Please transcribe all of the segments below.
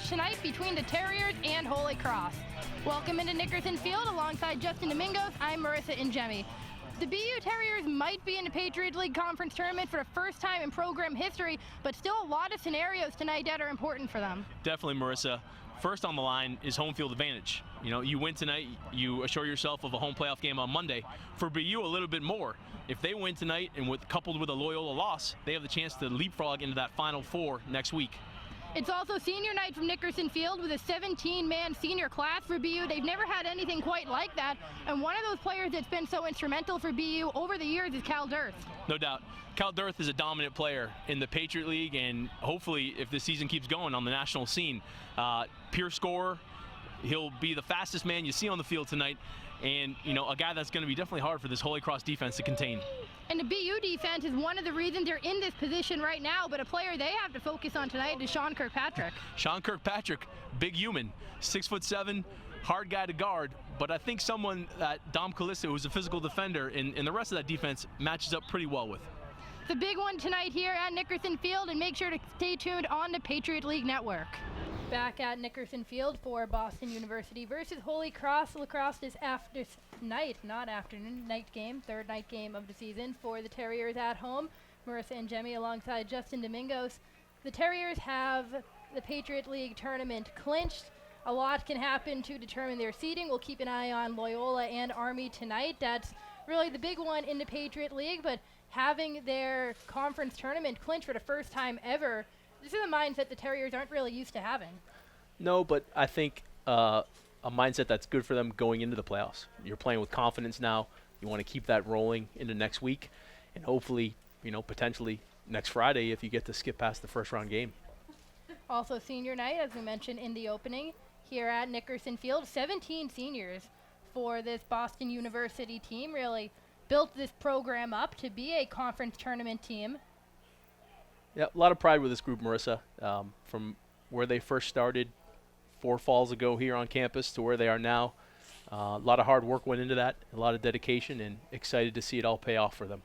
match tonight between the Terriers and Holy Cross. Welcome into Nickerson Field alongside Justin Domingos. I'm Marissa Ingemi. The BU Terriers might be in the Patriot League Conference Tournament for the first time in program history, but still a lot of scenarios tonight that are important for them. Definitely, Marissa. First on the line is home field advantage. You know, you win tonight, you assure yourself of a home playoff game on Monday. For BU, a little bit more. If they win tonight and coupled with a Loyola loss, they have the chance to leapfrog into that Final Four next week. It's also senior night from Nickerson Field with a 17-man senior class for BU. They've never had anything quite like that, and one of those players that's been so instrumental for BU over the years is Cal Dirth. No doubt. Cal Dirth is a dominant player in the Patriot League, and hopefully, if the season keeps going on the national scene, pure scorer, he'll be the fastest man you see on the field tonight, and you know, a guy that's going to be definitely hard for this Holy Cross defense to contain. And the BU defense is one of the reasons they're in this position right now, but a player they have to focus on tonight is Sean Kirkpatrick. Sean Kirkpatrick, big human, 6'7", hard guy to guard, but I think someone that Dom Callisto, who's a physical defender, and the rest of that defense matches up pretty well with. The big one tonight here at Nickerson Field, and make sure to stay tuned on the Patriot League Network. Back at Nickerson Field for Boston University versus Holy Cross. Lacrosse is night game, third night game of the season for the Terriers at home. Marissa Ingemi alongside Justin Domingos. The Terriers have the Patriot League tournament clinched. A lot can happen to determine their seeding. We'll keep an eye on Loyola and Army tonight. That's really the big one in the Patriot League, but having their conference tournament clinched for the first time ever, this is a mindset the Terriers aren't really used to having. No, but I think a mindset that's good for them going into the playoffs. You're playing with confidence now. You want to keep that rolling into next week, and hopefully, you know, potentially next Friday if you get to skip past the first round game. Also senior night, as we mentioned in the opening, here at Nickerson Field. 17 seniors for this Boston University team. Really built this program up to be a conference tournament team. Yeah, a lot of pride with this group, Marissa. From where they first started 4 falls ago here on campus to where they are now. A lot of hard work went into that, a lot of dedication, and excited to see it all pay off for them.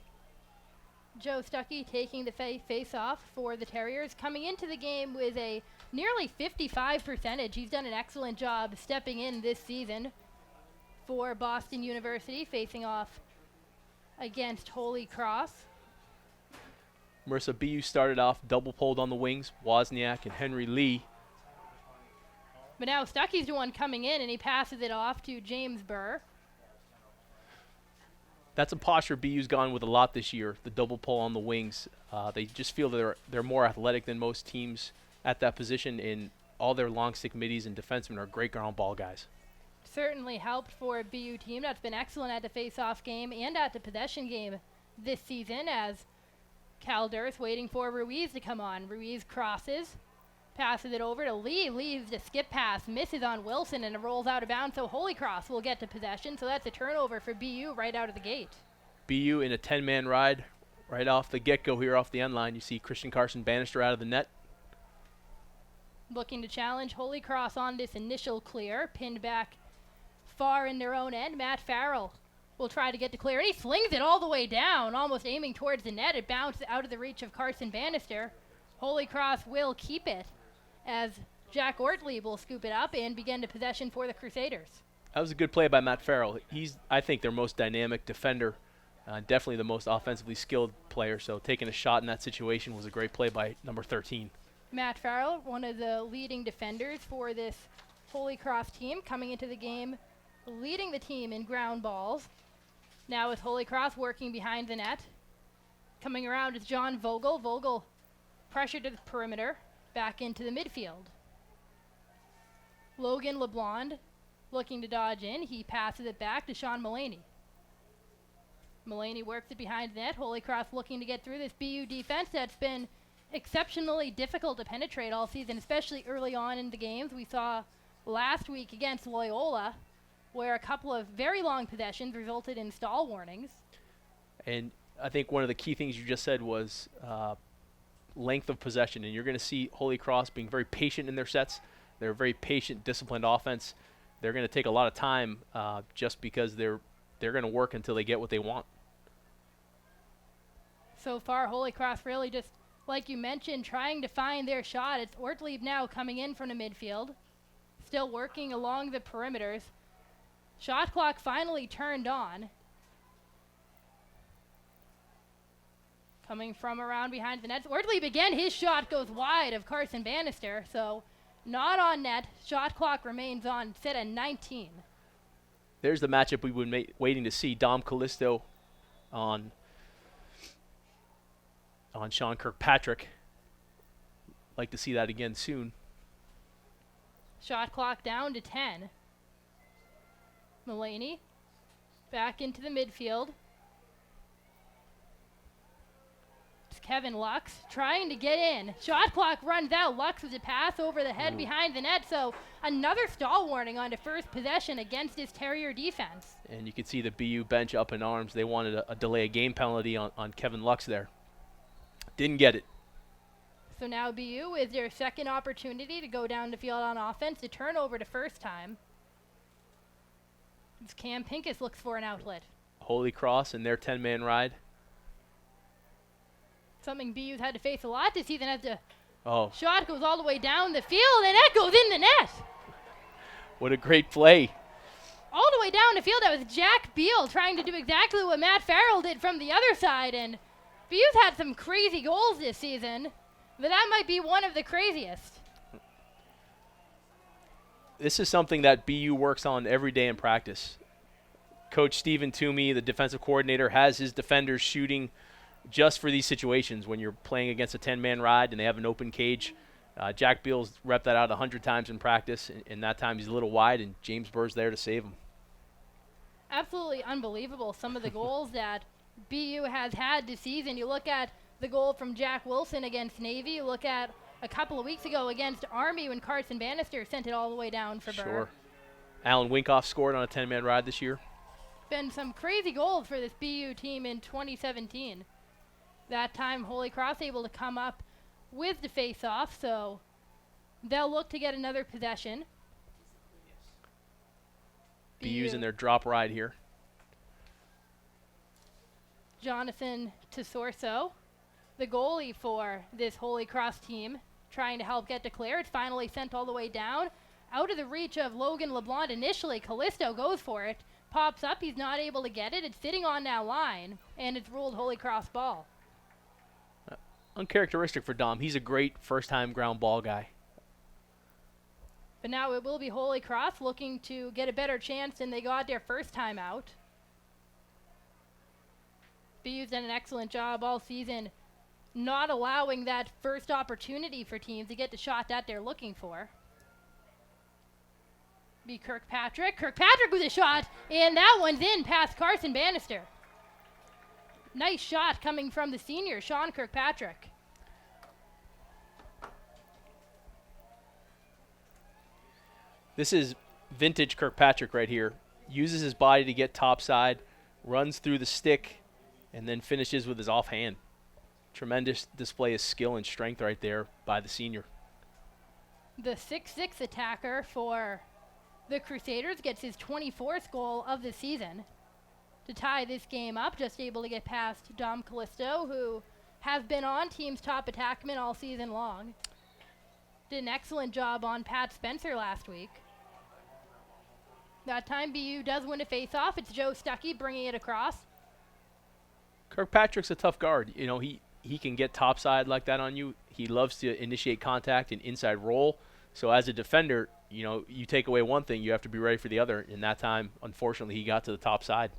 Joe Stuckey taking the face-off for the Terriers, coming into the game with a nearly 55%. He's done an excellent job stepping in this season for Boston University, facing off against Holy Cross. Marissa, BU started off double-poled on the wings, Wozniak and Henry Lee. But now Stuckey's the one coming in, and he passes it off to James Burr. That's a posture BU's gone with a lot this year, the double pull on the wings. They just feel they're more athletic than most teams at that position, and all their long stick middies and defensemen are great ground ball guys. Certainly helped for a BU team that's been excellent at the face-off game and at the possession game this season, as Cal Dirth waiting for Ruiz to come on. Ruiz crosses, passes it over to Lee, leaves the skip pass, misses on Wilson, and it rolls out of bounds, so Holy Cross will get to possession, so that's a turnover for BU right out of the gate. BU in a 10-man ride right off the get-go here off the end line. You see Christian Carson Bannister out of the net. Looking to challenge Holy Cross on this initial clear, pinned back far in their own end. Matt Farrell will try to get to clear, and he slings it all the way down, almost aiming towards the net. It bounced out of the reach of Carson Bannister. Holy Cross will keep it, as Jack Ortley will scoop it up and begin to possession for the Crusaders. That was a good play by Matt Farrell. He's, I think, their most dynamic defender, definitely the most offensively skilled player, so taking a shot in that situation was a great play by number 13. Matt Farrell, one of the leading defenders for this Holy Cross team, coming into the game, leading the team in ground balls. Now with Holy Cross working behind the net. Coming around is John Vogel. Vogel pressured to the perimeter, back into the midfield. Logan LeBlond looking to dodge in. He passes it back to Sean Mullaney. Mullaney works it behind the net. Holy Cross looking to get through this BU defense that's been exceptionally difficult to penetrate all season, especially early on in the games. We saw last week against Loyola, where a couple of very long possessions resulted in stall warnings. And I think one of the key things you just said was length of possession, and you're going to see Holy Cross being very patient in their sets. They're a very patient, disciplined offense. They're going to take a lot of time just because they're going to work until they get what they want. So far, Holy Cross really just like you mentioned, trying to find their shot. It's Ortlieb now coming in from the midfield, still working along the perimeters. Shot clock finally turned on. Coming from around behind the net. Ortlieb again, his shot goes wide of Carson Bannister, so not on net. Shot clock remains on, set at 19. There's the matchup we've been waiting to see. Dom Callisto on Sean Kirkpatrick. Like to see that again soon. Shot clock down to 10. Mulaney back into the midfield. It's Kevin Lux trying to get in. Shot clock runs out. Lux with a pass over the head behind the net, so another stall warning on to first possession against this Terrier defense. And you can see the BU bench up in arms. They wanted a delay of game penalty on Kevin Lux there. Didn't get it. So now BU is their second opportunity to go down the field on offense, to turn over to first time. As Cam Pincus looks for an outlet. Holy Cross and their 10-man ride. Something BU's had to face a lot this season as the shot goes all the way down the field, and that goes in the net. What a great play. All the way down the field, that was Jack Beal trying to do exactly what Matt Farrell did from the other side, and BU's had some crazy goals this season, but that might be one of the craziest. This is something that BU works on every day in practice. Coach Stephen Toomey, the defensive coordinator, has his defenders shooting just for these situations when you're playing against a 10-man ride and they have an open cage. Jack Beal's repped that out 100 times in practice, and that time he's a little wide, and James Burr's there to save him. Absolutely unbelievable, some of the goals that BU has had this season. You look at the goal from Jack Wilson against Navy. You look at a couple of weeks ago against Army when Carson Bannister sent it all the way down for Burr. Sure. Alan Winkoff scored on a 10-man ride this year. Been some crazy goals for this BU team in 2017. That time, Holy Cross able to come up with the face-off, so they'll look to get another possession. BU's in their drop ride here. Jonathan Tesorso, the goalie for this Holy Cross team, trying to help get declared. Finally sent all the way down. Out of the reach of Logan LeBlanc initially. Callisto goes for it. Pops up. He's not able to get it. It's sitting on that line, and it's ruled Holy Cross ball. Uncharacteristic for Dom. He's a great first-time ground ball guy. But now it will be Holy Cross looking to get a better chance than they got their first time out. BU's done an excellent job all season not allowing that first opportunity for teams to get the shot that they're looking for. Be Kirkpatrick. Kirkpatrick with a shot, and that one's in past Carson Bannister. Nice shot coming from the senior, Sean Kirkpatrick. This is vintage Kirkpatrick right here. Uses his body to get topside, runs through the stick, and then finishes with his offhand. Tremendous display of skill and strength right there by the senior. The 6'6" attacker for the Crusaders gets his 24th goal of the season to tie this game up. Just able to get past Dom Callisto, who has been on team's top attackman all season long. Did an excellent job on Pat Spencer last week. That time BU does win a face-off. It's Joe Stuckey bringing it across. Kirkpatrick's a tough guard. You know, he can get topside like that on you. He loves to initiate contact and inside roll. So as a defender, you know, you take away one thing, you have to be ready for the other. And that time, unfortunately, he got to the top side.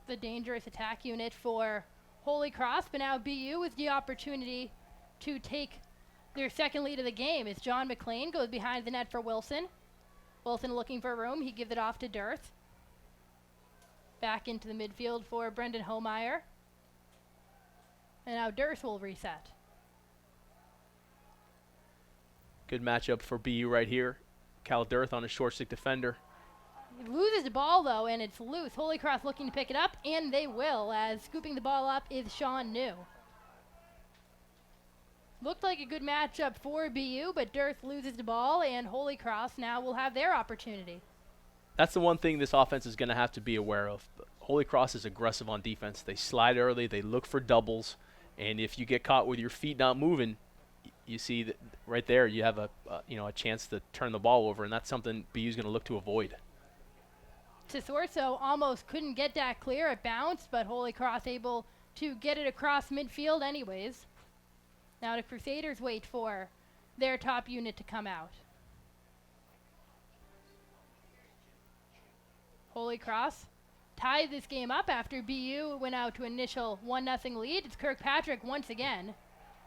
The dangerous attack unit for Holy Cross, but now BU with the opportunity to take their second lead of the game as John McLean goes behind the net for Wilson. Wilson looking for room. He gives it off to Dirth. Back into the midfield for Brendan Homeyer. And now Dirth will reset. Good matchup for BU right here. Cal Dirth on a short stick defender. He loses the ball, though, and it's loose. Holy Cross looking to pick it up, and they will, as scooping the ball up is Sean New. Looked like a good matchup for BU, but Dirth loses the ball, and Holy Cross now will have their opportunity. That's the one thing this offense is going to have to be aware of. Holy Cross is aggressive on defense. They slide early, they look for doubles, And if you get caught with your feet not moving, you see that right there you have a chance to turn the ball over, and that's something BU's going to look to avoid. Tesorso almost couldn't get that clear. It bounced, but Holy Cross able to get it across midfield anyways. Now the Crusaders wait for their top unit to come out. Holy Cross tied this game up after BU went out to initial 1-0 lead. It's Kirkpatrick once again.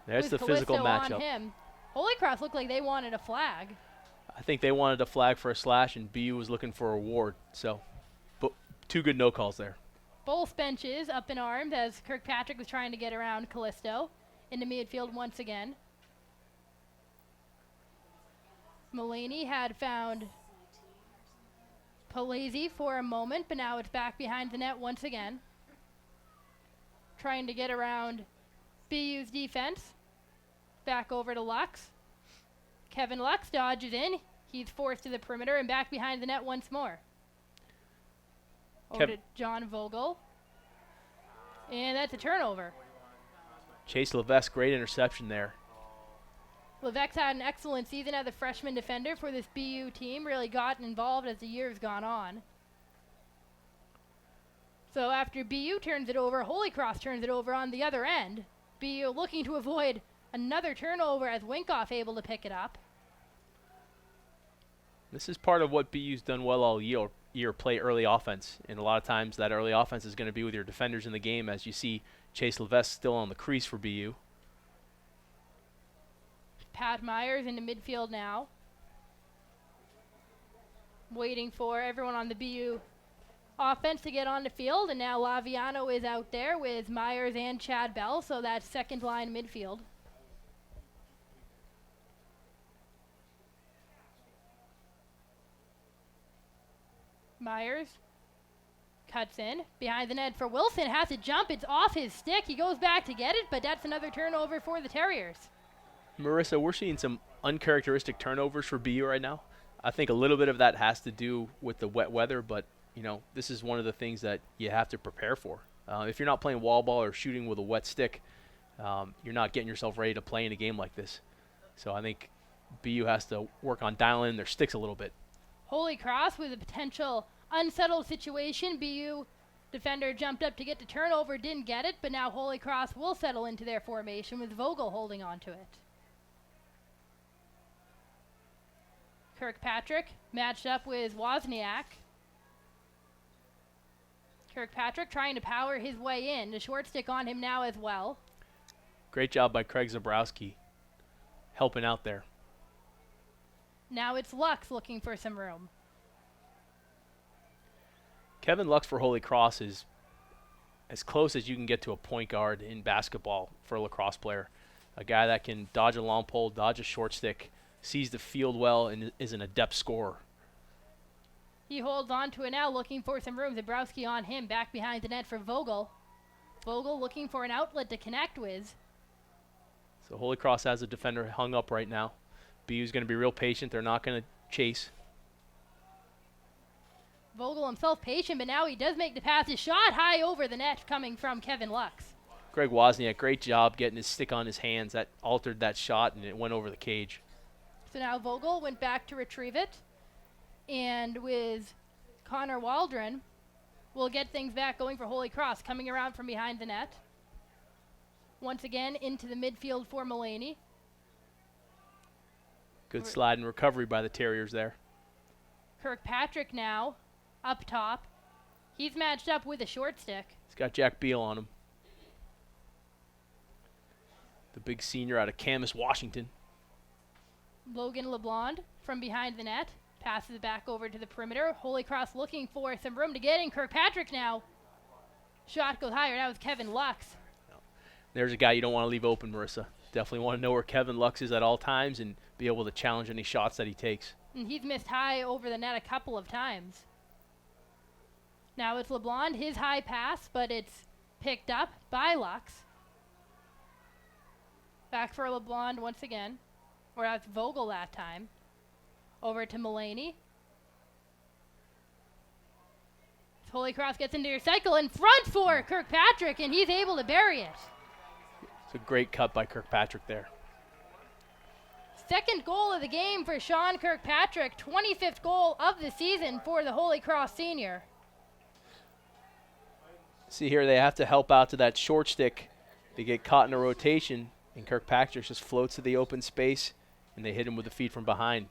There's the Callisto physical on matchup. him. Holy Cross looked like they wanted a flag. I think they wanted a flag for a slash, and BU was looking for a ward. So, but 2 good no calls there. Both benches up in arms as Kirkpatrick was trying to get around Callisto into midfield once again. Mulaney had found Palazzi for a moment, but now it's back behind the net once again. Trying to get around BU's defense. Back over to Lux. Kevin Lux dodges in. He's forced to the perimeter and back behind the net once more. Over to John Vogel. And that's a turnover. Chase Levesque, great interception there. Levesque had an excellent season as a freshman defender for this BU team. Really gotten involved as the years gone on. So after BU turns it over, Holy Cross turns it over on the other end. BU looking to avoid another turnover as Winkoff able to pick it up. This is part of what BU's done well all year, play early offense. And a lot of times that early offense is going to be with your defenders in the game, as you see Chase Levesque still on the crease for BU. Pat Myers into midfield now. Waiting for everyone on the BU offense to get on the field, and now Laviano is out there with Myers and Chad Bell, so that's second line midfield. Myers cuts in behind the net for Wilson, has to jump, it's off his stick, he goes back to get it, but that's another turnover for the Terriers. Marissa, we're seeing some uncharacteristic turnovers for BU right now. I think a little bit of that has to do with the wet weather, but this is one of the things that you have to prepare for. If you're not playing wall ball or shooting with a wet stick, you're not getting yourself ready to play in a game like this. So I think BU has to work on dialing in their sticks a little bit. Holy Cross with a potential unsettled situation. BU defender jumped up to get the turnover, didn't get it, but now Holy Cross will settle into their formation with Vogel holding on to it. Kirkpatrick matched up with Wozniak. Kirkpatrick trying to power his way in. The short stick on him now as well. Great job by Craig Zabrowski helping out there. Now it's Lux looking for some room. Kevin Lux for Holy Cross is as close as you can get to a point guard in basketball for a lacrosse player. A guy that can dodge a long pole, dodge a short stick, sees the field well, and is an adept scorer. He holds on to it now, looking for some room. Zabrowski on him, back behind the net for Vogel. Vogel looking for an outlet to connect with. So Holy Cross has a defender hung up right now. BU's going to be real patient. They're not going to chase. Vogel himself patient, but now he does make the pass. His shot high over the net coming from Kevin Lux. Greg Wozniak, great job getting his stick on his hands. That altered that shot, and it went over the cage. So now Vogel went back to retrieve it. And with Connor Waldron, we'll get things back going for Holy Cross, coming around from behind the net. Once again, into the midfield for Mulaney. Good slide and recovery by the Terriers there. Kirkpatrick now, up top. He's matched up with a short stick. He's got Jack Beal on him. The big senior out of Camas, Washington. Logan LeBlond from behind the net. Passes back over to the perimeter. Holy Cross looking for some room to get in. Kirkpatrick now. Shot goes higher. That was Kevin Lux. There's a guy you don't want to leave open, Marissa. Definitely want to know where Kevin Lux is at all times and be able to challenge any shots that he takes. And he's missed high over the net a couple of times. Now it's LeBlond, his high pass, but it's picked up by Lux. Back for LeBlond once again. Or that's Vogel that time. Over to Mulaney. Holy Cross gets into your cycle in front for Kirkpatrick, and he's able to bury it. It's a great cut by Kirkpatrick there. Second goal of the game for Sean Kirkpatrick, 25th goal of the season for the Holy Cross senior. See here, they have to help out to that short stick. They get caught in a rotation, and Kirkpatrick just floats to the open space, and they hit him with the feet from behind.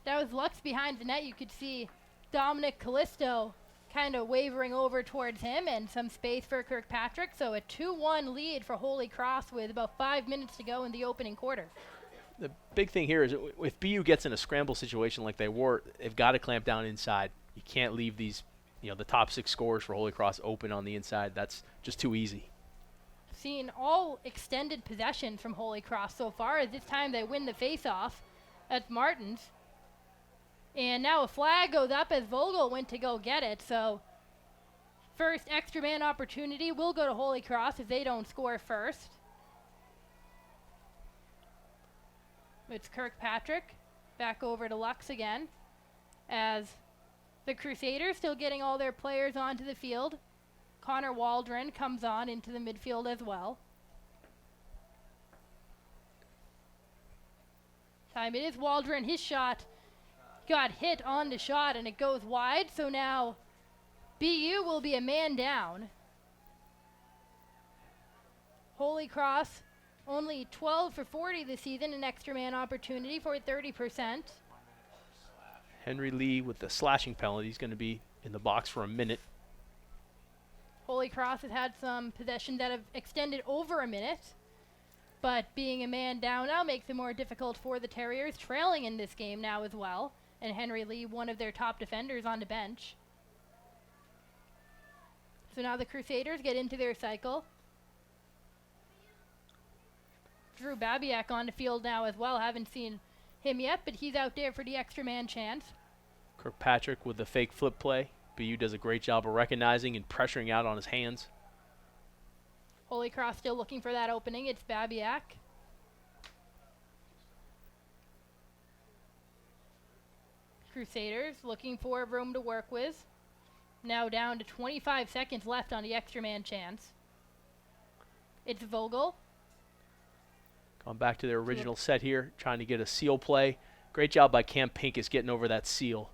That was Lux behind the net. You could see Dominic Callisto kind of wavering over towards him, and some space for Kirkpatrick. So a 2-1 lead for Holy Cross with about 5 minutes to go in the opening quarter. The big thing here is if BU gets in a scramble situation like they were, they've got to clamp down inside. You can't leave these, the top 6 scorers for Holy Cross open on the inside. That's just too easy. Seen all extended possession from Holy Cross so far. This time they win the face-off at Martins. And now a flag goes up as Vogel went to go get it. So first extra man opportunity will go to Holy Cross if they don't score first. It's Kirkpatrick back over to Lux again as the Crusaders still getting all their players onto the field. Connor Waldron comes on into the midfield as well. Time it is Waldron. His shot got hit on the shot and it goes wide. So now BU will be a man down. Holy Cross only 12 for 40 this season, an extra man opportunity for 30%. Henry Lee with the slashing penalty. He's going to be in the box for a minute. Holy Cross has had some possessions that have extended over a minute, but being a man down now makes it more difficult for the Terriers, trailing in this game now as well, and Henry Lee, one of their top defenders, on the bench. So now the Crusaders get into their cycle. Drew Babiak on the field now as well. Haven't seen him yet, but he's out there for the extra man chance. Kirkpatrick with the fake flip play. BU does a great job of recognizing and pressuring out on his hands. Holy Cross still looking for that opening. It's Babiak. Crusaders looking for room to work with. Now down to 25 seconds left on the extra man chance. It's Vogel. Going back to their original set here, trying to get a seal play. Great job by Cam Pincus getting over that seal.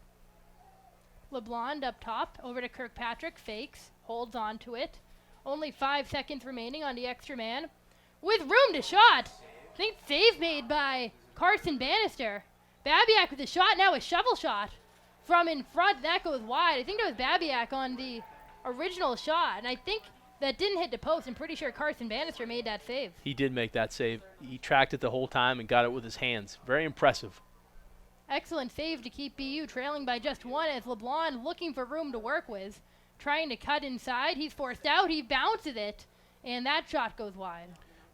LeBlond up top, over to Kirkpatrick, fakes, holds on to it. Only 5 seconds remaining on the extra man. With room to shot. I think save made by Carson Bannister. Babiak with a shot, now a shovel shot. From in front, that goes wide. I think that was Babiak on the original shot, and I think that didn't hit the post. I'm pretty sure Carson Bannister made that save. He did make that save. He tracked it the whole time and got it with his hands. Very impressive. Excellent save to keep BU trailing by just 1 as LeBlanc looking for room to work with. Trying to cut inside. He's forced out. He bounces it, and that shot goes wide.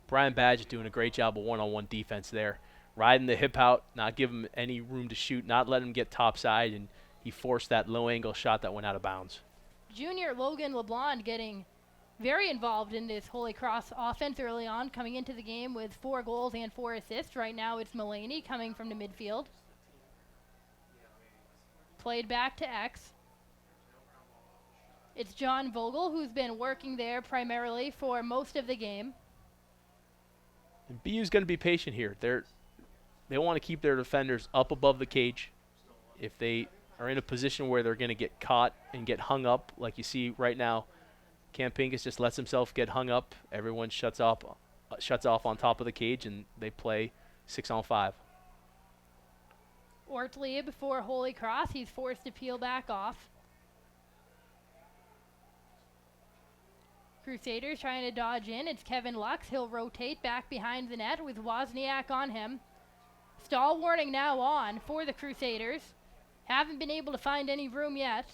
Brian Badgett doing a great job of one-on-one defense there. Riding the hip out, not giving him any room to shoot, not letting him get topside, and he forced that low-angle shot that went out of bounds. Junior Logan LeBlanc getting very involved in this Holy Cross offense early on, coming into the game with 4 goals and 4 assists. Right now it's Mulaney coming from the midfield. Played back to X. It's John Vogel, who's been working there primarily for most of the game. And BU's going to be patient here. They want to keep their defenders up above the cage. If they are in a position where they're going to get caught and get hung up, like you see right now, Cam Pincus just lets himself get hung up. Everyone shuts off on top of the cage, and they play 6-on-5. Ortlieb for Holy Cross. He's forced to peel back off. Crusaders trying to dodge in. It's Kevin Lux. He'll rotate back behind the net with Wozniak on him. Stall warning now on for the Crusaders. Haven't been able to find any room yet.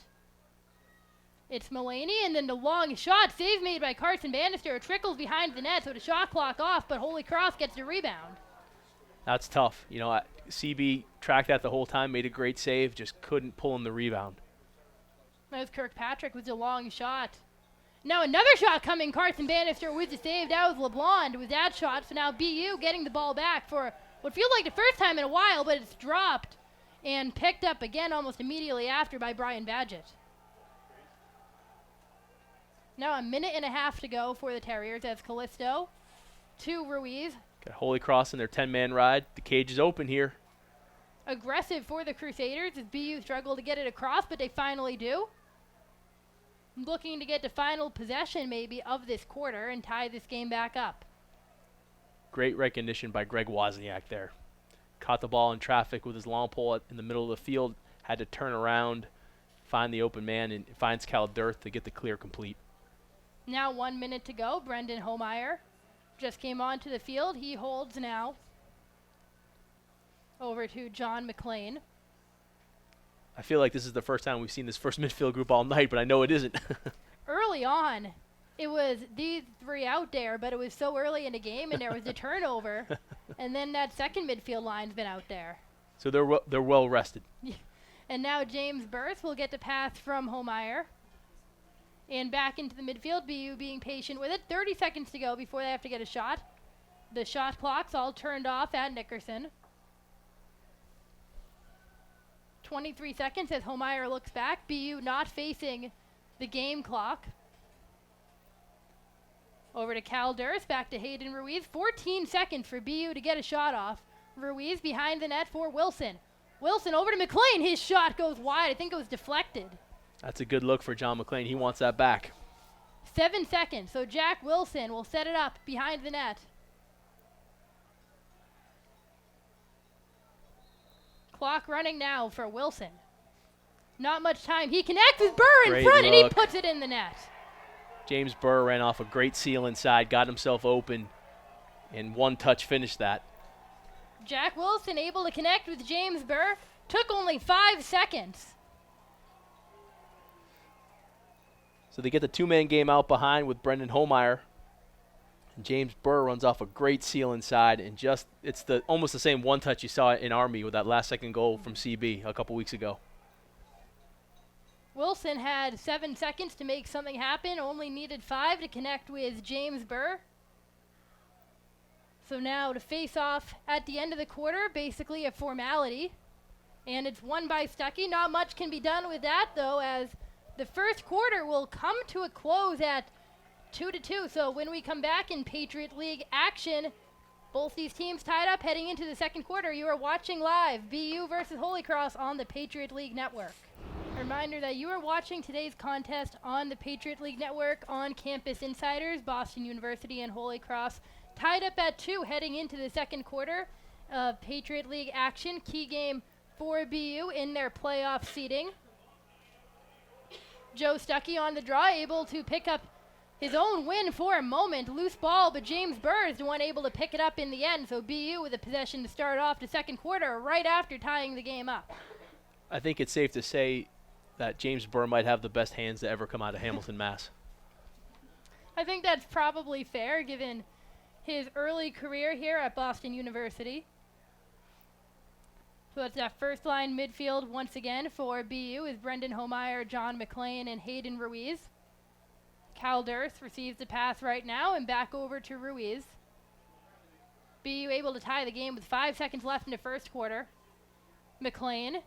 It's Mulaney, and then the long shot. Save made by Carson Bannister. It trickles behind the net, so the shot clock off, but Holy Cross gets the rebound. That's tough. CB tracked that the whole time, made a great save, just couldn't pull in the rebound. That was Kirkpatrick with the long shot. Now another shot coming. Carson Bannister with the save. That was LeBlanc with that shot. So now BU getting the ball back for what feels like the first time in a while, but it's dropped and picked up again almost immediately after by Brian Badgett. Now a minute and a half to go for the Terriers as Callisto to Ruiz. Got Holy Cross in their 10-man ride. The cage is open here. Aggressive for the Crusaders as BU struggle to get it across, but they finally do. Looking to get to final possession maybe of this quarter and tie this game back up. Great recognition by Greg Wozniak there. Caught the ball in traffic with his long pole in the middle of the field, had to turn around, find the open man, and finds Cal Dirth to get the clear complete. Now 1 minute to go. Brendan Homeyer just came onto the field. He holds now over to John McLean. I feel like this is the first time we've seen this first midfield group all night, but I know it isn't. Early on, it was these three out there, but it was so early in the game, and there was a turnover, and then that second midfield line's been out there. So they're well rested. And now James Burth will get the pass from Homeyer. And back into the midfield, BU being patient with it. 30 seconds to go before they have to get a shot. The shot clock's all turned off at Nickerson. 23 seconds as Homeyer looks back. BU not facing the game clock. Over to Cal Dirth, back to Hayden Ruiz. 14 seconds for BU to get a shot off. Ruiz behind the net for Wilson. Wilson over to McLean. His shot goes wide. I think it was deflected. That's a good look for John McLean. He wants that back. 7 seconds. So Jack Wilson will set it up behind the net. Clock running now for Wilson. Not much time. He connects with Burr in Great front, and he look. puts it in the net. James Burr ran off a great seal inside, got himself open, and one touch finished that. Jack Wilson able to connect with James Burr. Took only 5 seconds. So they get the two-man game out behind with Brendan Homeyer. And James Burr runs off a great seal inside, and it's almost the same one touch you saw in Army with that last-second goal from CB a couple weeks ago. Wilson had 7 seconds to make something happen, only needed 5 to connect with James Burr. So now to face off at the end of the quarter, basically a formality. And it's won by Stuckey. Not much can be done with that, though, as the first quarter will come to a close at 2-2. So when we come back in Patriot League action, both these teams tied up heading into the second quarter. You are watching live BU versus Holy Cross on the Patriot League Network. A reminder that you are watching today's contest on the Patriot League Network on Campus Insiders. Boston University and Holy Cross tied up at 2 heading into the second quarter of Patriot League action. Key game for BU in their playoff seeding. Joe Stuckey on the draw, able to pick up his own win for a moment. Loose ball, but James Burr is the one able to pick it up in the end. So BU with a possession to start off the second quarter right after tying the game up. I think it's safe to say that James Burr might have the best hands to ever come out of Hamilton, Mass. I think that's probably fair given his early career here at Boston University. So that's that first line midfield once again for BU is Brendan Homeyer, John McLean, and Hayden Ruiz. Cal Dirth receives the pass right now and back over to Ruiz. BU able to tie the game with 5 seconds left in the first quarter. McLean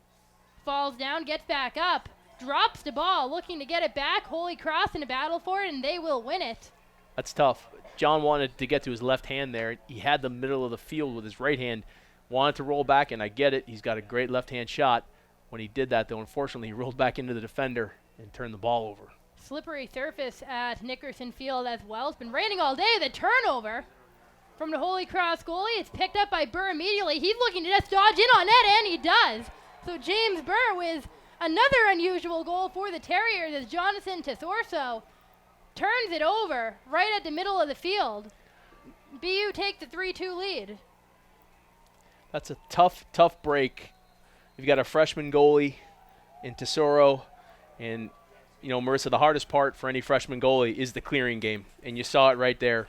falls down, gets back up, drops the ball, looking to get it back. Holy Cross in a battle for it, and they will win it. That's tough. John wanted to get to his left hand there. He had the middle of the field with his right hand, wanted to roll back, and I get it. He's got a great left-hand shot. When he did that, though, unfortunately, he rolled back into the defender and turned the ball over. Slippery surface at Nickerson Field as well. It's been raining all day. The turnover from the Holy Cross goalie. It's picked up by Burr immediately. He's looking to just dodge in on net, and he does. So James Burr with another unusual goal for the Terriers as Jonathan Tesorso turns it over right at the middle of the field. BU take the 3-2 lead. That's a tough break. You've got a freshman goalie in Tesoro, and Marissa, the hardest part for any freshman goalie is the clearing game, and you saw it right there.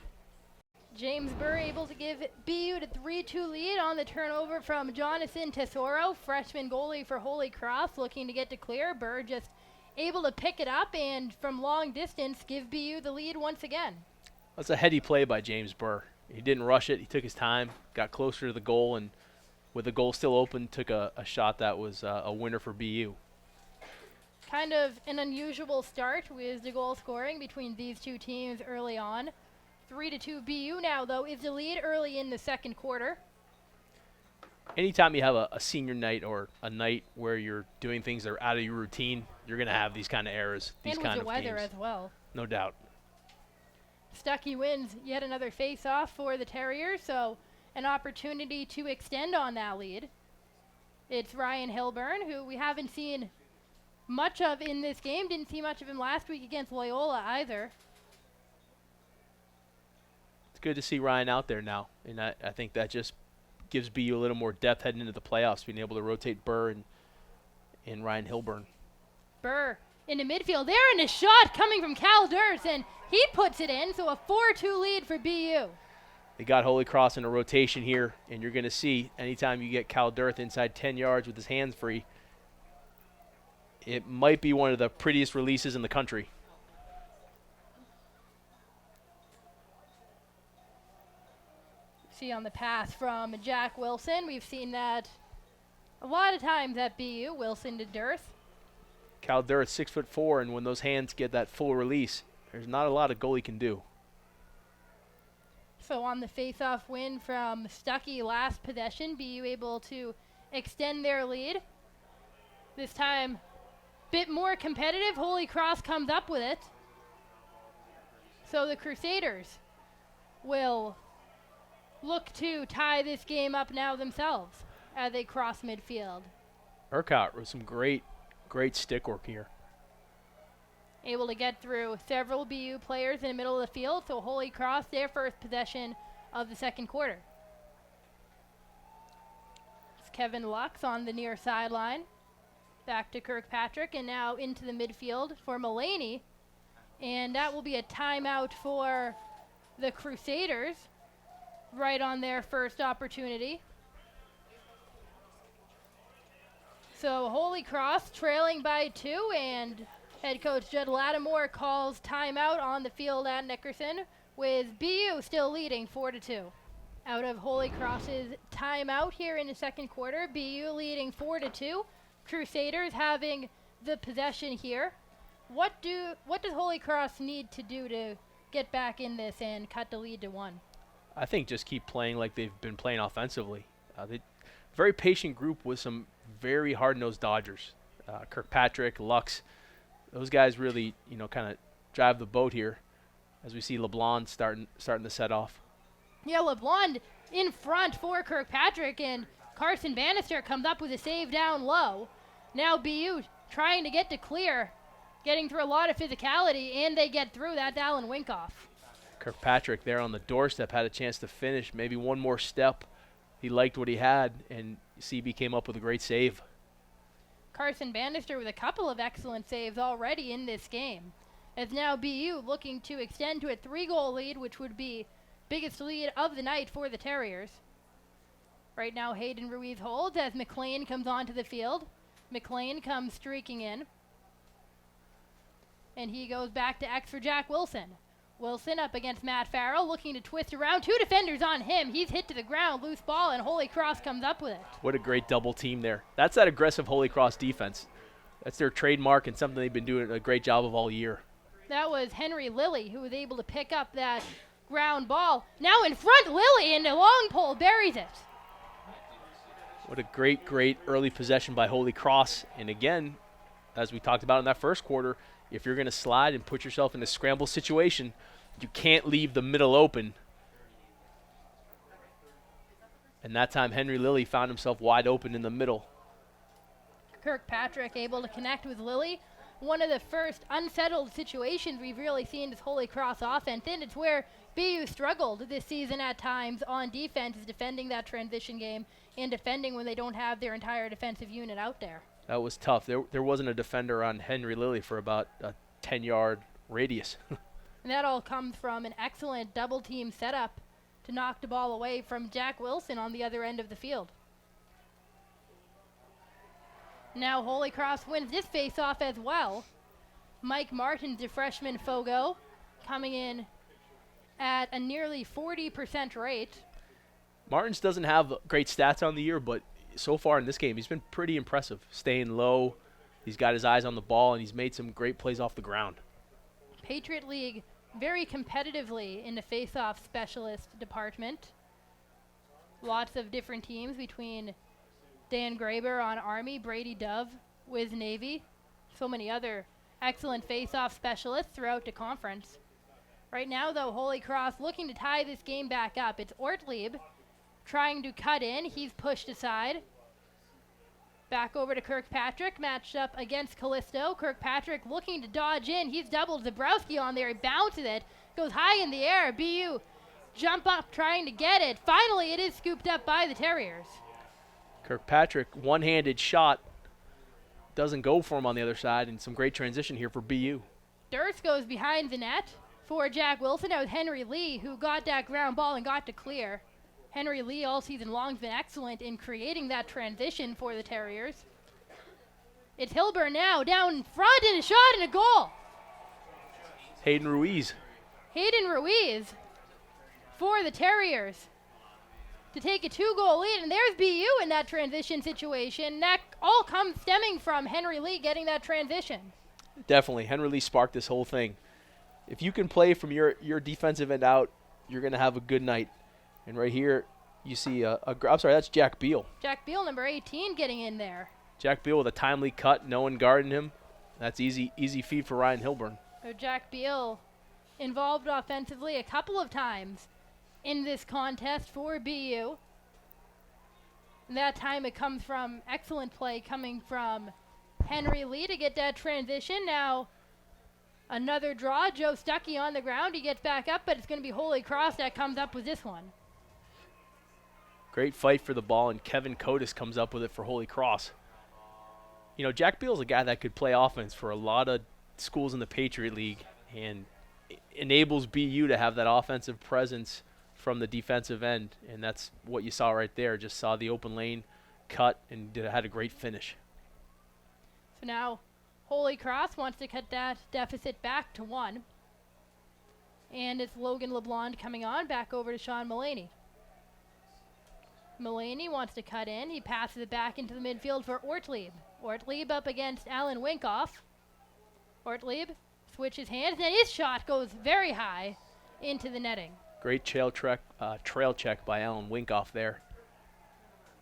James Burr able to give BU the 3-2 lead on the turnover from Jonathan Tesoro, freshman goalie for Holy Cross, looking to get to clear. Burr just able to pick it up and from long distance give BU the lead once again. That's a heady play by James Burr. He didn't rush it. He took his time, got closer to the goal, and with the goal still open, took a shot that was a winner for BU. Kind of an unusual start with the goal scoring between these two teams early on. 3-2 BU now, though, is the lead early in the second quarter. Anytime you have a senior night or a night where you're doing things that are out of your routine, you're going to have these kind of errors, these and kind with of the weather games. as well. No doubt. Stuckey wins yet another face-off for the Terriers, so an opportunity to extend on that lead. It's Ryan Hilburn, who we haven't seen much of in this game. Didn't see much of him last week against Loyola either. It's good to see Ryan out there now, and I think that just gives BU a little more depth heading into the playoffs, being able to rotate Burr and Ryan Hilburn. Burr in the midfield there, and a shot coming from Cal Durst, and he puts it in, so a 4-2 lead for BU. They got Holy Cross in a rotation here, and you're going to see anytime you get Cal Durst inside 10 yards with his hands free, it might be one of the prettiest releases in the country. See on the pass from Jack Wilson. We've seen that a lot of times at BU. Wilson to Durst. Cal Durst, 6'4", and when those hands get that full release, there's not a lot a goalie can do. So on the face-off win from Stuckey last possession, BU able to extend their lead. This time, bit more competitive. Holy Cross comes up with it. So the Crusaders will look to tie this game up now themselves as they cross midfield. Urquhart with some great stick work here. Able to get through several BU players in the middle of the field, so Holy Cross their first possession of the second quarter. It's Kevin Lux on the near sideline. Back to Kirkpatrick, and now into the midfield for Mulaney. And that will be a timeout for the Crusaders, right on their first opportunity. So Holy Cross trailing by 2, and head coach Judd Lattimore calls timeout on the field at Nickerson, with BU still leading 4-2. Out of Holy Cross's timeout here in the second quarter, BU leading 4-2. Crusaders having the possession here. What does Holy Cross need to do to get back in this and cut the lead to 1? I think just keep playing like they've been playing offensively. Very patient group with some very hard-nosed Dodgers. Kirkpatrick, Lux, those guys really, kind of drive the boat here as we see LeBlanc starting to set off. Yeah, LeBlanc in front for Kirkpatrick, and Carson Bannister comes up with a save down low. Now BU trying to get to clear, getting through a lot of physicality, and they get through. That's Alan Winkoff. Kirkpatrick there on the doorstep had a chance to finish, maybe one more step. He liked what he had, and CB came up with a great save. Carson Bannister with a couple of excellent saves already in this game. As now BU looking to extend to a 3-goal lead, which would be biggest lead of the night for the Terriers. Right now Hayden Ruiz holds as McLean comes onto the field. McLean comes streaking in. And he goes back to X for Jack Wilson. Wilson up against Matt Farrell, looking to twist around. 2 defenders on him. He's hit to the ground, loose ball, and Holy Cross comes up with it. What a great double team there. That's that aggressive Holy Cross defense. That's their trademark and something they've been doing a great job of all year. That was Henry Lilly who was able to pick up that ground ball. Now in front, Lilly, and the long pole buries it. What a great early possession by Holy Cross. And again, as we talked about in that first quarter, if you're going to slide and put yourself in a scramble situation, you can't leave the middle open. And that time, Henry Lilly found himself wide open in the middle. Kirkpatrick able to connect with Lilly. One of the first unsettled situations we've really seen this Holy Cross offense, and it's where BU struggled this season at times on defense, is defending that transition game and defending when they don't have their entire defensive unit out there. That was tough. There wasn't a defender on Henry Lilly for about a 10-yard radius. And that all comes from an excellent double-team setup to knock the ball away from Jack Wilson on the other end of the field. Now Holy Cross wins this face-off as well. Mike Martins, the freshman Fogo, coming in at a nearly 40% rate. Martins doesn't have great stats on the year, but so far in this game, he's been pretty impressive. Staying low, he's got his eyes on the ball, and he's made some great plays off the ground. Patriot League very competitively in the face-off specialist department. Lots of different teams between Dan Graber on Army, Brady Dove with Navy, so many other excellent face-off specialists throughout the conference. Right now, though, Holy Cross looking to tie this game back up. It's Ortlieb trying to cut in. He's pushed aside. Back over to Kirkpatrick, matched up against Callisto. Kirkpatrick looking to dodge in. He's doubled Zabrowski on there. He bounces it, goes high in the air. BU jump up trying to get it. Finally, it is scooped up by the Terriers. Kirkpatrick, one-handed shot. Doesn't go for him on the other side, and some great transition here for BU. Durst goes behind the net for Jack Wilson. That was Henry Lee who got that ground ball and got to clear. Henry Lee all season long has been excellent in creating that transition for the Terriers. It's Hilburn now down in front and a shot and a goal. Hayden Ruiz. Hayden Ruiz for the Terriers to take a 2-goal lead, and there's BU in that transition situation. That all comes stemming from Henry Lee getting that transition. Definitely. Henry Lee sparked this whole thing. If you can play from your defensive end out, you're going to have a good night. And right here, you see I'm sorry, that's Jack Beal. Jack Beal, number 18, getting in there. Jack Beal with a timely cut, no one guarding him. That's easy feed for Ryan Hilburn. So Jack Beal involved offensively a couple of times in this contest for BU. And that time it comes from excellent play coming from Henry Lee to get that transition. Now another draw. Joe Stuckey on the ground. He gets back up, but it's going to be Holy Cross that comes up with this one. Great fight for the ball, and Kevin Cotis comes up with it for Holy Cross. You know, Jack Beal's a guy that could play offense for a lot of schools in the Patriot League and enables BU to have that offensive presence from the defensive end, and that's what you saw right there. Just saw the open lane, cut, and had a great finish. So now Holy Cross wants to cut that deficit back to 1. And it's Logan LeBlond coming on, back over to Sean Mullaney. Mullaney wants to cut in. He passes it back into the midfield for Ortlieb. Ortlieb up against Alan Winkoff. Ortlieb switches hands, and his shot goes very high into the netting. Great trail check by Alan Winkoff there.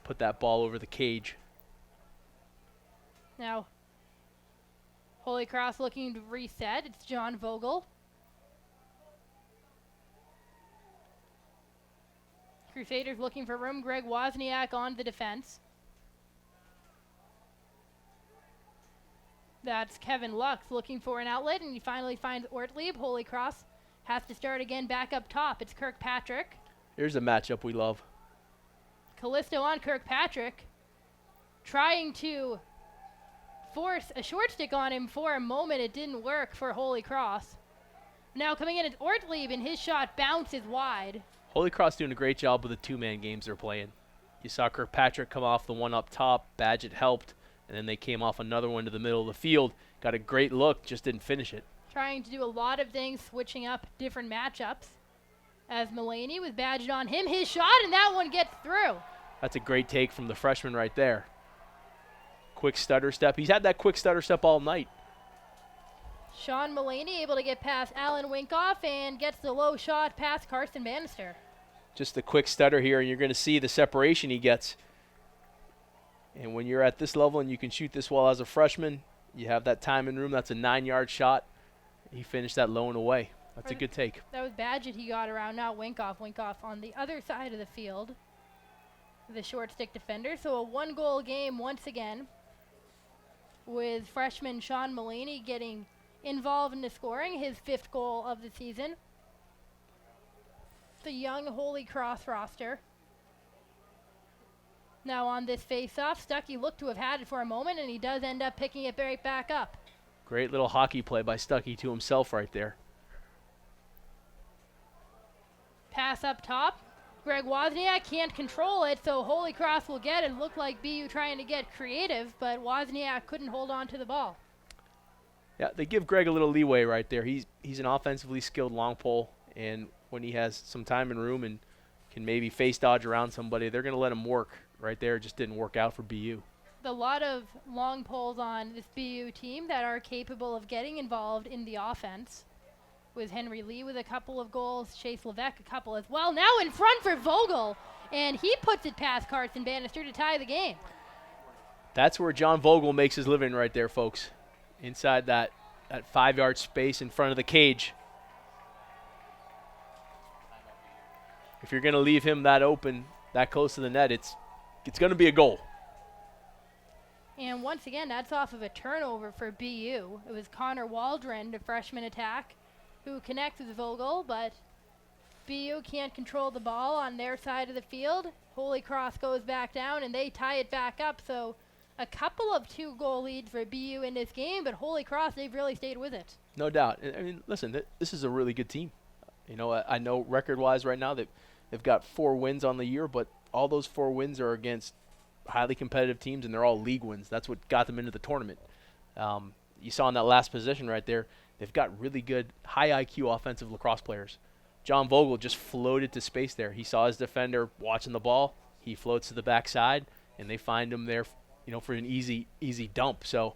Put that ball over the cage. Now, Holy Cross looking to reset. It's John Vogel. Crusaders looking for room. Greg Wozniak on the defense. That's Kevin Lux looking for an outlet, and he finally finds Ortlieb. Holy Cross has to start again back up top. It's Kirkpatrick. Here's a matchup we love. Callisto on Kirkpatrick, trying to force a short stick on him for a moment. It didn't work for Holy Cross. Now coming in is Ortlieb, and his shot bounces wide. Holy Cross doing a great job with the two-man games they're playing. You saw Kirkpatrick come off the one up top. Badgett helped, and then they came off another one to the middle of the field. Got a great look, just didn't finish it. Trying to do a lot of things, switching up different matchups. As Mullaney was badged on him, his shot, and that one gets through. That's a great take from the freshman right there. Quick stutter step. He's had that quick stutter step all night. Sean Mullaney able to get past Alan Winkoff and gets the low shot past Carson Bannister. Just a quick stutter here, and you're going to see the separation he gets. And when you're at this level and you can shoot this well as a freshman, you have that time and room. That's a 9-yard shot. He finished that low and away. That's a good take. That was Badgett he got around, not Winkoff. Winkoff on the other side of the field, the short stick defender. So a 1-goal game once again, with freshman Sean Mullaney getting involved in the scoring, his 5th goal of the season. The young Holy Cross roster. Now on this face-off, Stuckey looked to have had it for a moment, and he does end up picking it right back up. Great little hockey play by Stuckey to himself right there. Pass up top. Greg Wozniak can't control it, so Holy Cross will get it. Looked like BU trying to get creative, but Wozniak couldn't hold on to the ball. Yeah, they give Greg a little leeway right there. He's an offensively skilled long pole, and when he has some time and room and can maybe face dodge around somebody, they're going to let him work right there. It just didn't work out for BU. A lot of long poles on this BU team that are capable of getting involved in the offense. Was Henry Lee with a couple of goals, Chase Levesque a couple as well. Now in front for Vogel, and he puts it past Carson Bannister to tie the game. That's where John Vogel makes his living right there, folks. Inside that 5-yard space in front of the cage. If you're going to leave him that open, that close to the net, it's going to be a goal. And once again, that's off of a turnover for BU. It was Connor Waldron, the freshman attack, who connects with Vogel, but BU can't control the ball on their side of the field. Holy Cross goes back down, and they tie it back up. So a couple of 2-goal leads for BU in this game, but Holy Cross, they've really stayed with it. No doubt. I mean, listen, this is a really good team. You know, I know record-wise right now that they've got 4 wins on the year, but all those 4 wins are against highly competitive teams, and they're all league wins. That's what got them into the tournament. You saw in that last position right there, they've got really good, high IQ offensive lacrosse players. John Vogel just floated to space there. He saw his defender watching the ball. He floats to the backside, and they find him there, you know, for an easy dump. So,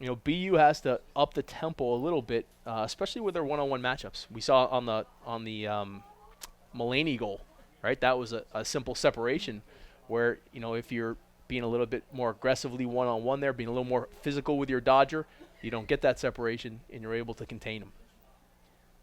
you know, BU has to up the tempo a little bit, especially with their one-on-one matchups. We saw on the Mulaney goal, right? That was a simple separation where, you know, if you're being a little bit more aggressively one-on-one there, being a little more physical with your dodger, you don't get that separation, and you're able to contain them.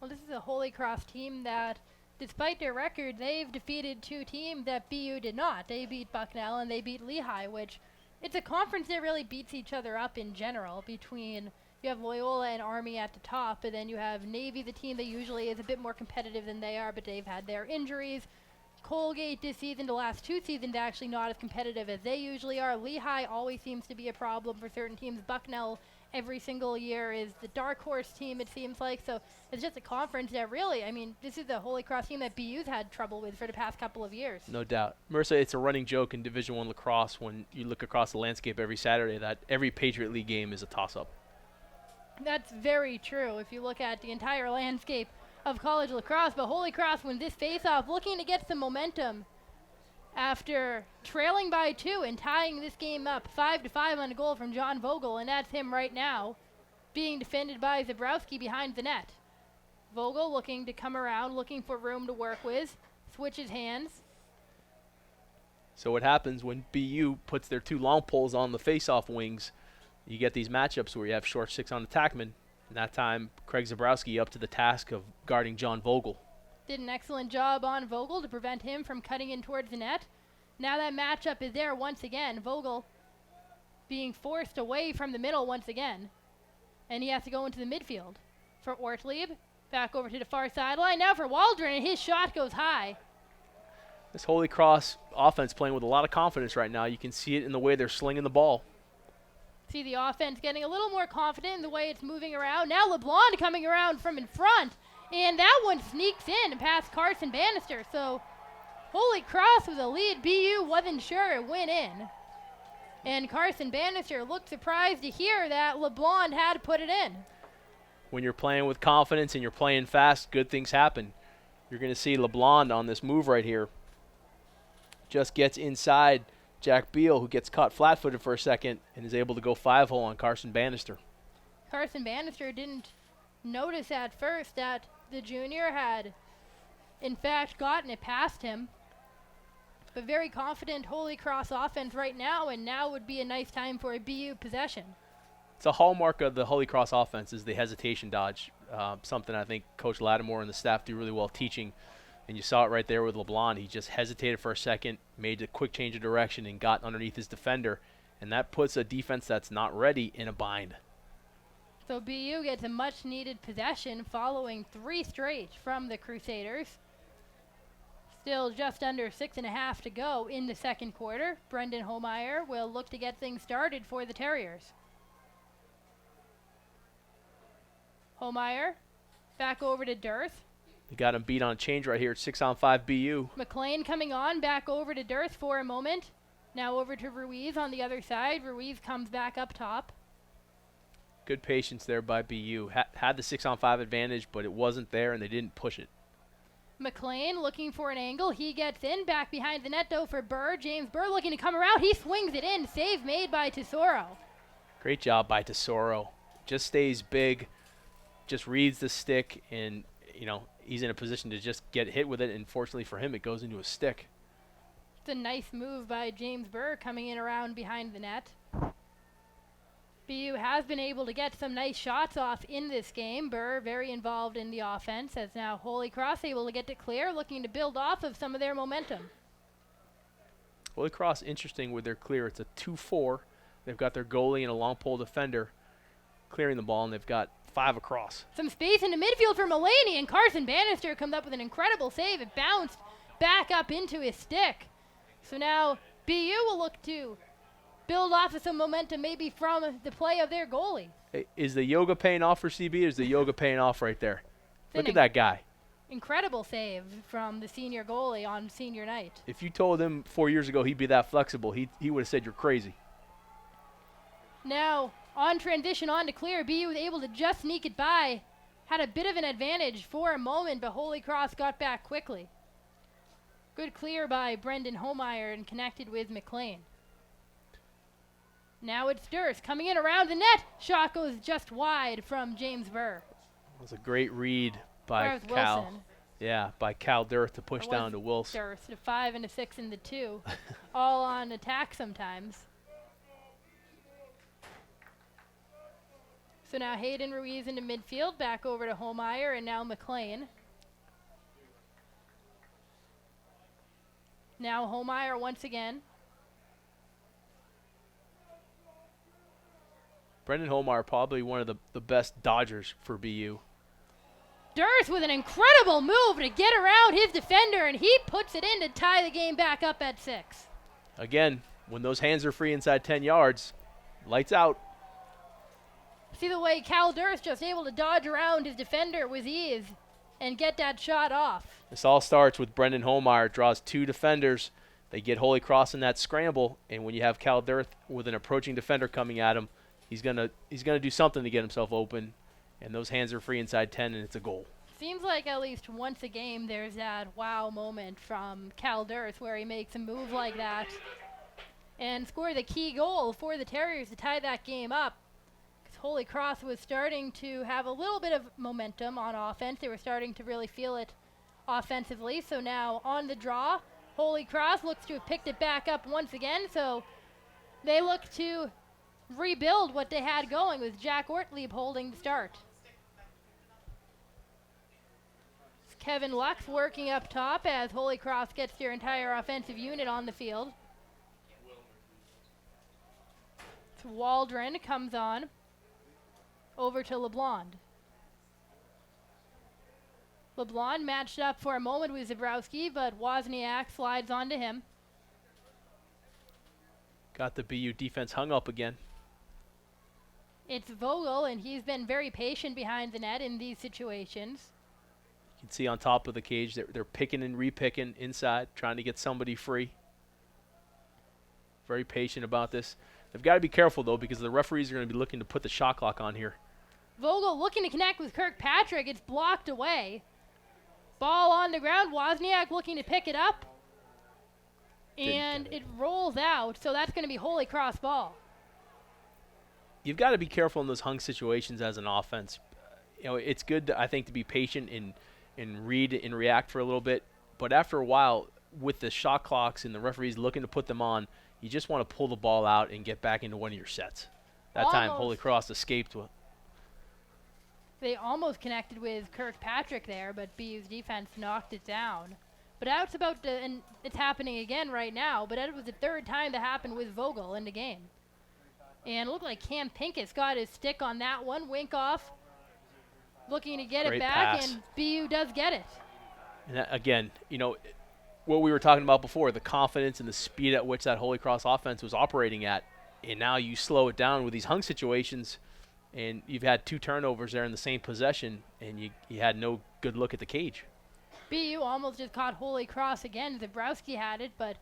Well, this is a Holy Cross team that, despite their record, they've defeated 2 teams that BU did not. They beat Bucknell and they beat Lehigh, which it's a conference that really beats each other up in general. Between, you have Loyola and Army at the top, and then you have Navy, the team that usually is a bit more competitive than they are, but they've had their injuries. Colgate this season, the last 2 seasons, actually not as competitive as they usually are. Lehigh always seems to be a problem for certain teams. Bucknell every single year is the dark horse team, it seems like. So it's just a conference that really, I mean, this is the Holy Cross team that BU's had trouble with for the past couple of years. No doubt. Marissa, it's a running joke in Division I lacrosse when you look across the landscape every Saturday that every Patriot League game is a toss-up. That's very true if you look at the entire landscape of college lacrosse, but Holy Cross wins this face-off, looking to get some momentum after trailing by 2 and tying this game up 5-5 on a goal from John Vogel, and that's him right now being defended by Zabrowski behind the net. Vogel looking to come around, looking for room to work with, switches hands. So what happens when BU puts their 2 long poles on the face-off wings, you get these matchups where you have short 6 on attackman. And that time, Craig Zabrowski up to the task of guarding John Vogel. Did an excellent job on Vogel to prevent him from cutting in towards the net. Now that matchup is there once again. Vogel being forced away from the middle once again. And he has to go into the midfield for Ortlieb. Back over to the far sideline. Now for Waldron, and his shot goes high. This Holy Cross offense playing with a lot of confidence right now. You can see it in the way they're slinging the ball. See the offense getting a little more confident in the way it's moving around. Now LeBlanc coming around from in front. And that one sneaks in past Carson Bannister. So Holy Cross with a lead. BU wasn't sure it went in. And Carson Bannister looked surprised to hear that LeBlanc had to put it in. When you're playing with confidence and you're playing fast, good things happen. You're going to see LeBlanc on this move right here. Just gets inside Jack Beal, who gets caught flat-footed for a second and is able to go 5-hole on Carson Bannister. Carson Bannister didn't notice at first that the junior had, in fact, gotten it past him. But very confident Holy Cross offense right now, and now would be a nice time for a BU possession. It's a hallmark of the Holy Cross offense is the hesitation dodge, something I think Coach Lattimore and the staff do really well teaching. And you saw it right there with LeBlanc. He just hesitated for a second, made a quick change of direction, and got underneath his defender. And that puts a defense that's not ready in a bind. So BU gets a much-needed possession following 3 straight from the Crusaders. Still just under 6.5 to go in the second quarter. Brendan Homeyer will look to get things started for the Terriers. Homeyer back over to Dearth. They got him beat on a change right here at 6-on-5 BU. McLean coming on, back over to Dearth for a moment. Now over to Ruiz on the other side. Ruiz comes back up top. Good patience there by BU. Had the 6-on-5 advantage, but it wasn't there, and they didn't push it. McLean looking for an angle. He gets in. Back behind the net, though, for Burr. James Burr looking to come around. He swings it in. Save made by Tesoro. Great job by Tesoro. Just stays big. just reads the stick, and, he's in a position to just get hit with it, and fortunately for him, it goes into a stick. It's a nice move by James Burr coming in around behind the net. BU has been able to get some nice shots off in this game. Burr very involved in the offense, as now Holy Cross able to get to clear, looking to build off of some of their momentum. Holy Cross, interesting with their clear. It's a 2-4. They've got their goalie and a long pole defender clearing the ball, and they've got 5 across. Some space in the midfield for Mulaney, and Carson Bannister comes up with an incredible save. It bounced back up into his stick. So now BU will look to build off of some momentum, maybe from the play of their goalie. Hey, is the yoga paying off for CB, or is the yoga paying off right there? Look at that guy. Incredible save from the senior goalie on senior night. If you told him 4 years ago he'd be that flexible, he would have said you're crazy. Now, on transition, on to clear, BU was able to just sneak it by. Had a bit of an advantage for a moment, but Holy Cross got back quickly. Good clear by Brendan Homeyer and connected with McLean. Now it's Durst coming in around the net. Shot goes just wide from James Burr. It was a great read by Cal. Wilson. Yeah, by Cal Durst to push down to Wilson. Durst, a 5 and a 6 and the 2. All on attack sometimes. So now Hayden Ruiz into midfield, back over to Homeyer, and now McLean. Now Homeyer once again. Brendan Homeyer, probably one of the best dodgers for BU. Durst with an incredible move to get around his defender, and he puts it in to tie the game back up at 6. Again, when those hands are free inside 10 yards, lights out. See the way Cal Durst just able to dodge around his defender with ease and get that shot off. This all starts with Brendan Homeyer, draws 2 defenders. They get Holy Cross in that scramble, and when you have Cal Durst with an approaching defender coming at him, he's gonna do something to get himself open, and those hands are free inside 10, and it's a goal. Seems like at least once a game there's that wow moment from Cal Durst where he makes a move like that and score the key goal for the Terriers to tie that game up. Holy Cross was starting to have a little bit of momentum on offense. They were starting to really feel it offensively. So now on the draw, Holy Cross looks to have picked it back up once again. So they look to rebuild what they had going with Jack Ortlieb holding the start. Kevin Lux working up top as Holy Cross gets their entire offensive unit on the field. So Waldron comes on. Over to LeBlond. LeBlond matched up for a moment with Zabrowski, but Wozniak slides onto him. Got the BU defense hung up again. It's Vogel, and he's been very patient behind the net in these situations. You can see on top of the cage they're picking and repicking inside, trying to get somebody free. Very patient about this. They've got to be careful, though, because the referees are going to be looking to put the shot clock on here. Vogel looking to connect with Kirkpatrick. It's blocked away. Ball on the ground. Wozniak looking to pick it up. And it rolls out, so that's going to be Holy Cross ball. You've got to be careful in those hung situations as an offense. It's good, I think, to be patient and read and react for a little bit. But after a while, with the shot clocks and the referees looking to put them on, you just want to pull the ball out and get back into one of your sets. That time, Holy Cross escaped. They almost connected with Kirkpatrick there, but BU's defense knocked it down. But now it's and it's happening again right now, but it was the 3rd time that happened with Vogel in the game. And it looked like Cam Pincus got his stick on that one. Wink off, looking to get it back, and BU does get it. And that, again, what we were talking about before, the confidence and the speed at which that Holy Cross offense was operating at, and now you slow it down with these hung situations, and you've had 2 turnovers there in the same possession, and you had no good look at the cage. BU almost just caught Holy Cross again. Zabrowski had it, but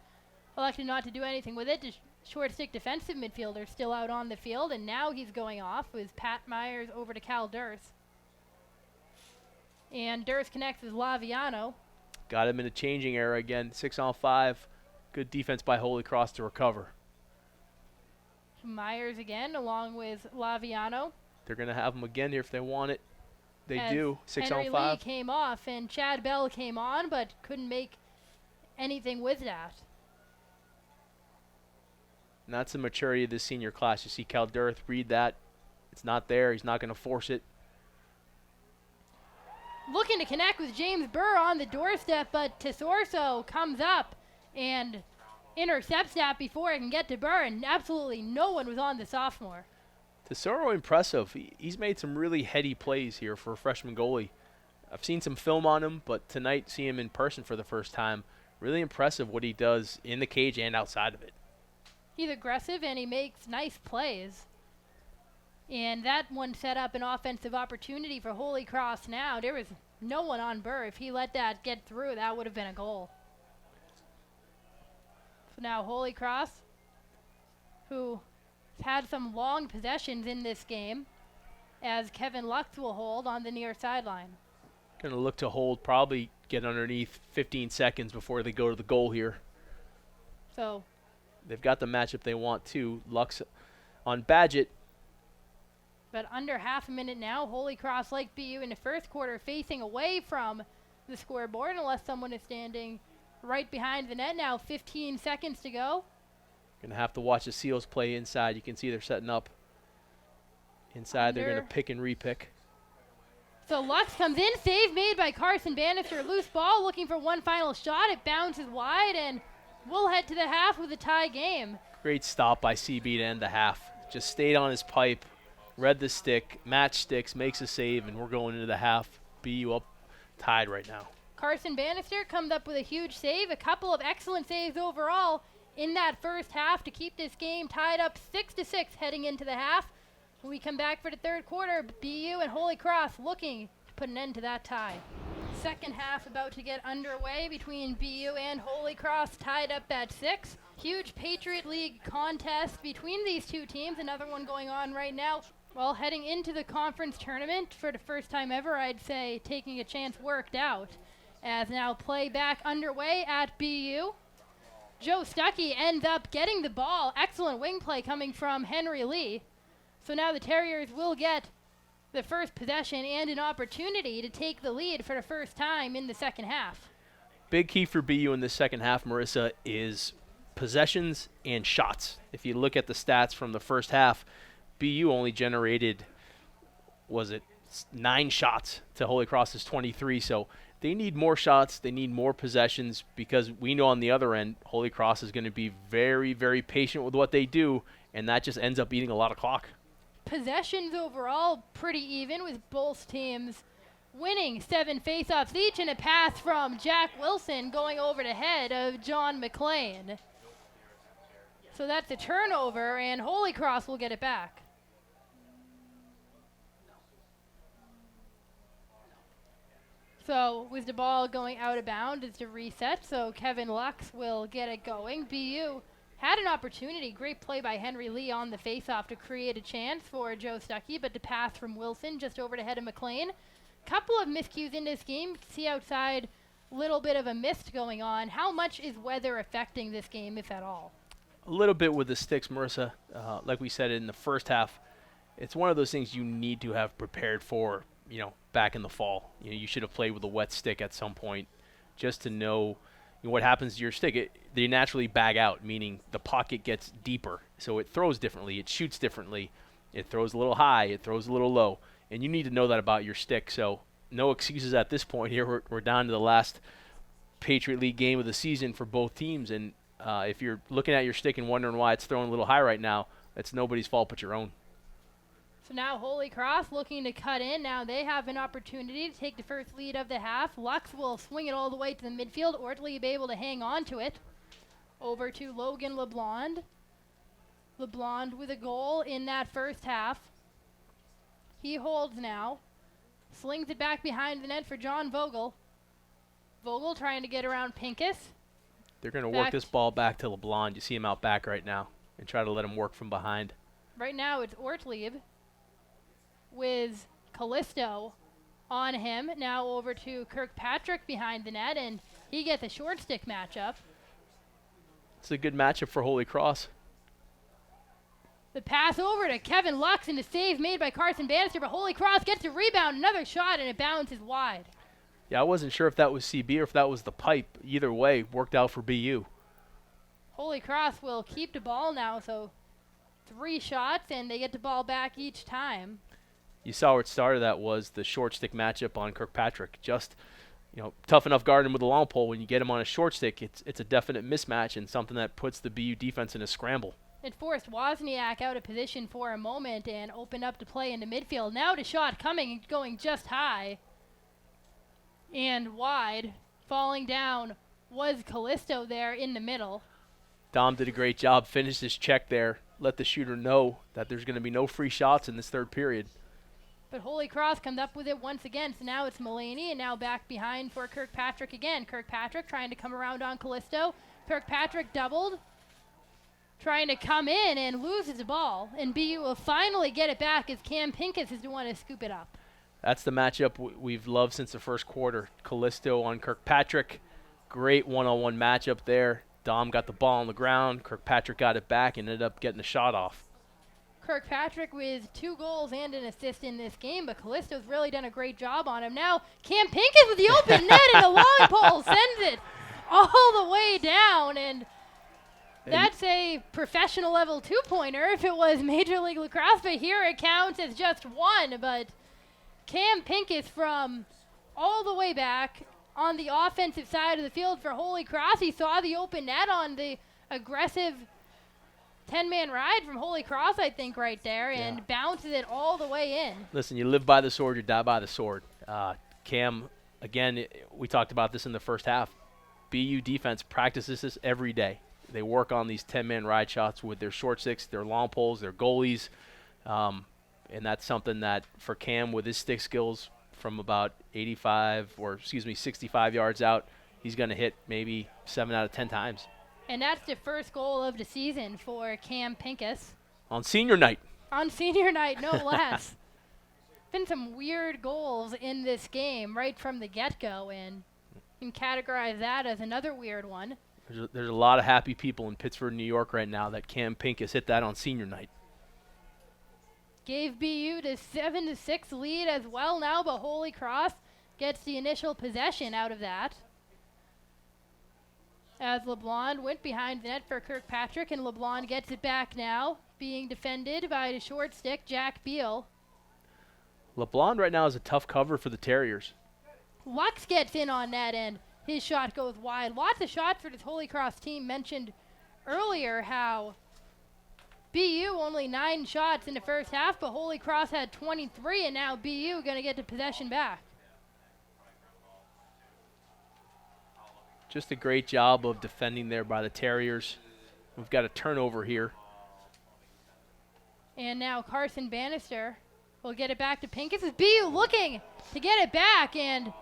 elected not to do anything with it. The short stick defensive midfielder still out on the field, and now he's going off with Pat Myers over to Cal Durst. And Durst connects with Laviano. Got him in a changing era again. 6-on-5. Good defense by Holy Cross to recover. Myers again, along with Laviano. They're going to have him again here if they want it. They do. 6 Henry on Lee 5. came off, and Chad Bell came on, but couldn't make anything with that. And that's the maturity of this senior class. You see Cal Dearth read that. It's not there. He's not going to force it. Looking to connect with James Burr on the doorstep, but Tesorso comes up and intercepts that before it can get to Burr, and absolutely no one was on the sophomore. Tesoro impressive. He's made some really heady plays here for a freshman goalie. I've seen some film on him, but tonight, see him in person for the first time. Really impressive what he does in the cage and outside of it. He's aggressive, and he makes nice plays. And that one set up an offensive opportunity for Holy Cross now. There was no one on Burr. If he let that get through, that would have been a goal. So now Holy Cross, who had some long possessions in this game, as Kevin Lux will hold on the near sideline. Going to look to hold, probably get underneath 15 seconds before they go to the goal here. So they've got the matchup they want to. Lux on Badgett. But under half a minute now, Holy Cross, like BU in the first quarter, facing away from the scoreboard unless someone is standing right behind the net now. 15 seconds to go. Going to have to watch the Seals play inside. You can see they're setting up. Inside, they're going to pick and repick. So Lux comes in, save made by Carson Bannister. Loose ball, looking for one final shot. It bounces wide, and we'll head to the half with a tie game. Great stop by CB to end the half. Just stayed on his pipe, read the stick, match sticks, makes a save, and we're going into the half. BU up tied right now. Carson Bannister comes up with a huge save, a couple of excellent saves overall in that first half to keep this game tied up 6-6 heading into the half. When we come back for the third quarter, BU and Holy Cross looking to put an end to that tie. Second half about to get underway between BU and Holy Cross, tied up at 6. Huge Patriot League contest between these two teams, another one going on right now. Well, heading into the conference tournament for the first time ever, I'd say taking a chance worked out. As now play back underway at BU. Joe Stuckey ends up getting the ball. Excellent wing play coming from Henry Lee. So now the Terriers will get the first possession and an opportunity to take the lead for the first time in the second half. Big key for BU in the second half, Marissa, is possessions and shots. If you look at the stats from the first half, BU only generated, 9 shots to Holy Cross's 23. So they need more shots. They need more possessions because we know on the other end, Holy Cross is going to be very, very patient with what they do, and that just ends up eating a lot of clock. Possessions overall pretty even, with both teams winning 7 faceoffs each, and a pass from Jack Wilson going over the head of John McLean. So that's a turnover, and Holy Cross will get it back. So with the ball going out of bounds, it's a reset, so Kevin Lux will get it going. BU had an opportunity, great play by Henry Lee on the faceoff to create a chance for Joe Stuckey, but the pass from Wilson just over the head of McLean. Couple of miscues in this game. See outside, little bit of a mist going on. How much is weather affecting this game, if at all? A little bit with the sticks, Marissa. Like we said in the first half, it's one of those things you need to have prepared for, back in the fall. You should have played with a wet stick at some point just to know what happens to your stick. They naturally bag out, meaning the pocket gets deeper, so it throws differently, it shoots differently, it throws a little high, it throws a little low, and you need to know that about your stick. So no excuses at this point here. We're down to the last Patriot League game of the season for both teams, and if you're looking at your stick and wondering why it's throwing a little high right now, it's nobody's fault but your own. So now Holy Cross looking to cut in. Now they have an opportunity to take the first lead of the half. Lux will swing it all the way to the midfield. Ortley will be able to hang on to it. Over to Logan LeBlond. LeBlond with a goal in that first half. He holds now. Slings it back behind the net for John Vogel. Vogel trying to get around Pincus. They're going to work this ball back to LeBlond. You see him out back right now and try to let him work from behind. Right now it's Ortlieb with Callisto on him. Now over to Kirkpatrick behind the net, and he gets a short stick matchup. It's a good matchup for Holy Cross. The pass over to Kevin Lux and the save made by Carson Bannister, but Holy Cross gets a rebound, another shot, and it bounces wide. Yeah, I wasn't sure if that was CB or if that was the pipe. Either way, worked out for BU. Holy Cross will keep the ball now, so 3 shots, and they get the ball back each time. You saw where it started. That was the short stick matchup on Kirkpatrick. Just, tough enough guarding with a long pole. When you get him on a short stick, it's a definite mismatch and something that puts the BU defense in a scramble. It forced Wozniak out of position for a moment and opened up the play in the midfield. Now the shot coming, going just high and wide. Falling down was Callisto there in the middle. Dom did a great job, finished his check there, let the shooter know that there's going to be no free shots in this third period. But Holy Cross comes up with it once again, so now it's Mulaney, and now back behind for Kirkpatrick again. Kirkpatrick trying to come around on Callisto. Kirkpatrick doubled, trying to come in and loses the ball, and BU will finally get it back as Cam Pincus is the one to scoop it up. That's the matchup we've loved since the first quarter. Callisto on Kirkpatrick, great one-on-one matchup there. Dom got the ball on the ground. Kirkpatrick got it back and ended up getting the shot off. Kirkpatrick with 2 goals and an assist in this game, but Callisto's really done a great job on him. Now Cam Pincus with the open net and a long pole sends it all the way down, and that's a professional level 2-pointer if it was Major League Lacrosse, but here it counts as just 1. But Cam Pincus from all the way back on the offensive side of the field for Holy Cross. He saw the open net on the aggressive 10-man ride from Holy Cross, I think, right there, and bounces it all the way in. Listen, you live by the sword, you die by the sword. Cam, again, we talked about this in the first half. BU defense practices this every day. They work on these 10-man ride shots with their short sticks, their long poles, their goalies, and that's something that for Cam with his stick skills from about 65 yards out, he's going to hit maybe 7 out of 10 times. And that's the first goal of the season for Cam Pincus. On senior night. On senior night, no less. Been some weird goals in this game right from the get-go, and you can categorize that as another weird one. There's a lot of happy people in Pittsburgh, New York right now that Cam Pincus hit that on senior night. Gave BU the 7-6 lead as well now, but Holy Cross gets the initial possession out of that. As LeBlanc went behind the net for Kirkpatrick, and LeBlanc gets it back now, being defended by the short stick, Jack Beal. LeBlanc right now is a tough cover for the Terriers. Lux gets in on that end. His shot goes wide. Lots of shots for this Holy Cross team. Mentioned earlier how BU only 9 shots in the first half, but Holy Cross had 23, and now BU going to get the possession back. Just a great job of defending there by the Terriers. We've got a turnover here. And now Carson Bannister will get it back to Pincus. It's BU looking to get it back, and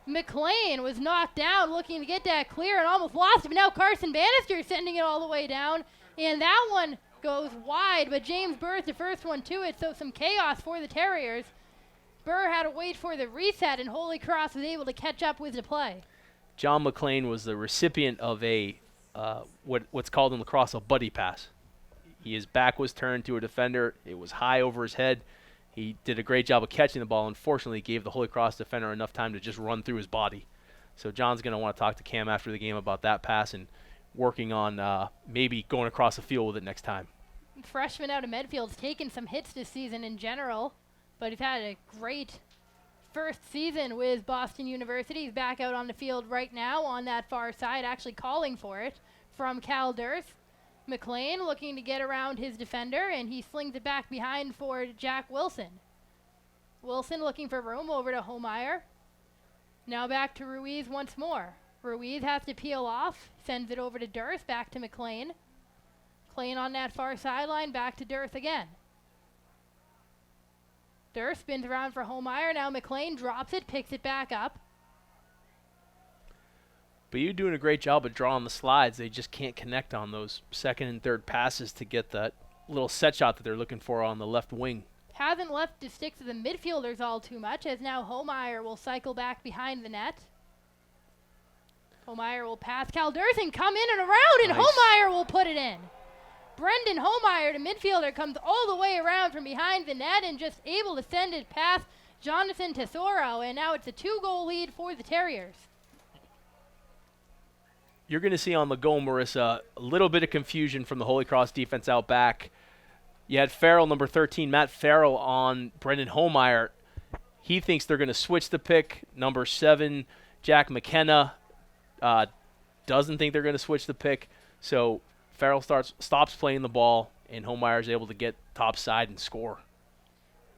McLean was knocked down looking to get that clear and almost lost it. But now Carson Bannister sending it all the way down, and that one goes wide, but James Burr is the first one to it, so some chaos for the Terriers. Burr had to wait for the reset, and Holy Cross was able to catch up with the play. John McLean was the recipient of a what's called in lacrosse a buddy pass. His back was turned to a defender. It was high over his head. He did a great job of catching the ball. Unfortunately, gave the Holy Cross defender enough time to just run through his body. So John's going to want to talk to Cam after the game about that pass and working on maybe going across the field with it next time. Freshman out of Medfield's taken some hits this season in general, but he's had a great first season with Boston University. He's back out on the field right now on that far side, actually calling for it from Cal Durth. McLean looking to get around his defender, and he slings it back behind for Jack Wilson. Wilson looking for room over to Homeyer. Now back to Ruiz once more. Ruiz has to peel off, sends it over to Durth, back to McLean. McLean on that far sideline, back to Durth again. Durth spins around for Homeyer. Now McLean drops it, picks it back up. But you're doing a great job of drawing the slides. They just can't connect on those second and third passes to get that little set shot that they're looking for on the left wing. Hasn't left the stick to the midfielders all too much, as now Homeyer will cycle back behind the net. Homeyer will pass Cal Durth and come in and around, and Nice. Homeyer will put it in. Brendan Holmeyer, the midfielder, comes all the way around from behind the net and just able to send it past Jonathan Tesoro, and now it's a 2-goal lead for the Terriers. You're going to see on the goal, Marissa, a little bit of confusion from the Holy Cross defense out back. You had Farrell, number 13, Matt Farrell, on Brendan Holmeyer. He thinks they're going to switch the pick. Number 7, Jack McKenna, doesn't think they're going to switch the pick. So Farrell stops playing the ball, and Holmeyer is able to get top side and score.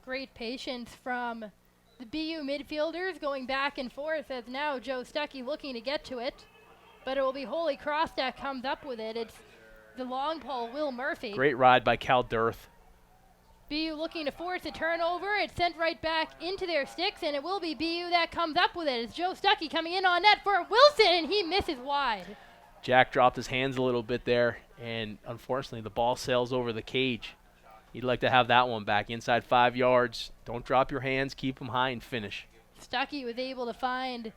Great patience from the BU midfielders going back and forth as now Joe Stuckey looking to get to it. But it will be Holy Cross that comes up with it. It's the long pole, Will Murphy. Great ride by Cal Dirth. BU looking to force a turnover. It's sent right back into their sticks, and it will be BU that comes up with it. It's Joe Stuckey coming in on net for Wilson, and he misses wide. Jack dropped his hands a little bit there, and unfortunately the ball sails over the cage. You'd like to have that one back inside 5 yards. Don't drop your hands. Keep them high and finish. Stuckey was able to find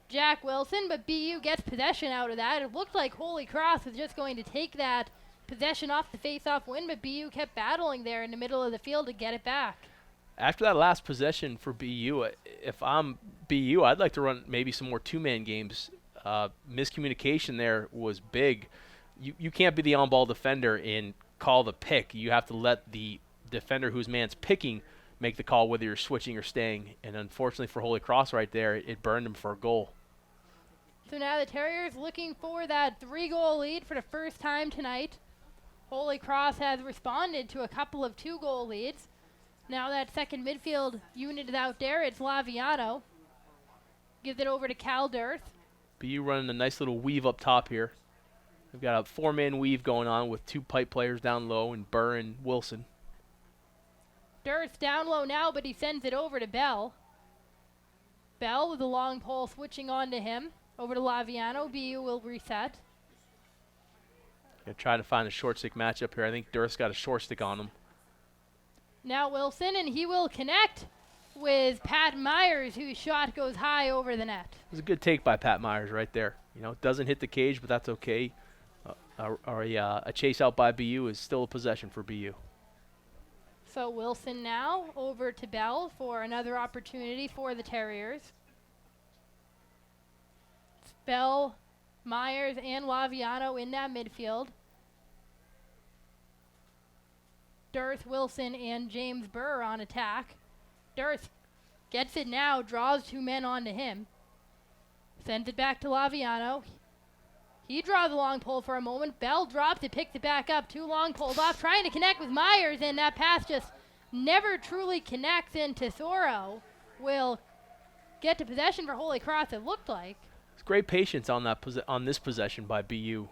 Jack Wilson, but BU gets possession out of that. It looked like Holy Cross was just going to take that possession off the face-off win, but BU kept battling there in the middle of the field to get it back. After that last possession for BU, if I'm BU, I'd like to run maybe some more two-man games. Miscommunication there was big. You can't be the on-ball defender and call the pick. You have to let the defender whose man's picking make the call whether you're switching or staying. And unfortunately for Holy Cross right there, it burned him for a goal. So now the Terriers looking for that 3-goal lead for the first time tonight. Holy Cross has responded to a couple of 2-goal leads. Now that second midfield unit is out there. It's Laviano. Gives it over to Cal Dirth. BU running a nice little weave up top here. We've got a 4-man weave going on with 2 pipe players down low and Burr and Wilson. Dirth down low now, but he sends it over to Bell. Bell with a long pole switching on to him. Over to Laviano. BU will reset. Gonna try to find a short stick matchup here. I think Dirth's got a short stick on him. Now Wilson, and he will connect with Pat Myers, whose shot goes high over the net. It was a good take by Pat Myers right there. You know, it doesn't hit the cage, but that's okay. A chase out by BU is still a possession for BU. So Wilson now over to Bell for another opportunity for the Terriers. It's Bell, Myers, and Laviano in that midfield. Dirth, Wilson, and James Burr on attack. Dirth gets it now, draws 2 men onto him. Sends it back to Laviano. He draws a long pole for a moment. Bell drops it, picks it back up. 2 long poles off, trying to connect with Myers, and that pass just never truly connects. And Tesoro will get to possession for Holy Cross, it looked like. It's great patience on that on this possession by BU.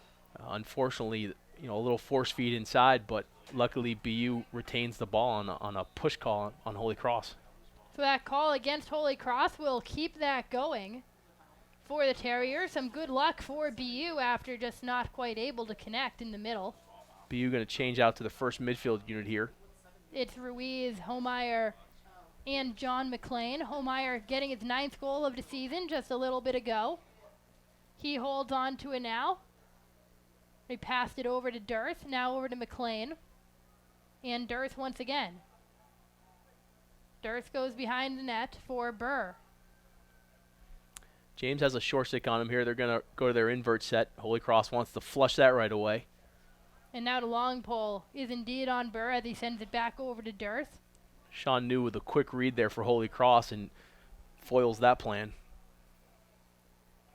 Unfortunately, a little force feed inside, but luckily BU retains the ball on a push call on Holy Cross. So that call against Holy Cross will keep that going for the Terriers. Some good luck for BU after just not quite able to connect in the middle. BU going to change out to the first midfield unit here. It's Ruiz, Holmeyer, and John McLean. Holmeyer getting his 9th goal of the season just a little bit ago. He holds on to it now. They passed it over to Dirth, now over to McLean. And Dirth once again. Dirth goes behind the net for Burr. James has a short stick on him here. They're going to go to their invert set. Holy Cross wants to flush that right away. And now the long pole is indeed on Burr as he sends it back over to Dirth. Sean New with a quick read there for Holy Cross and foils that plan.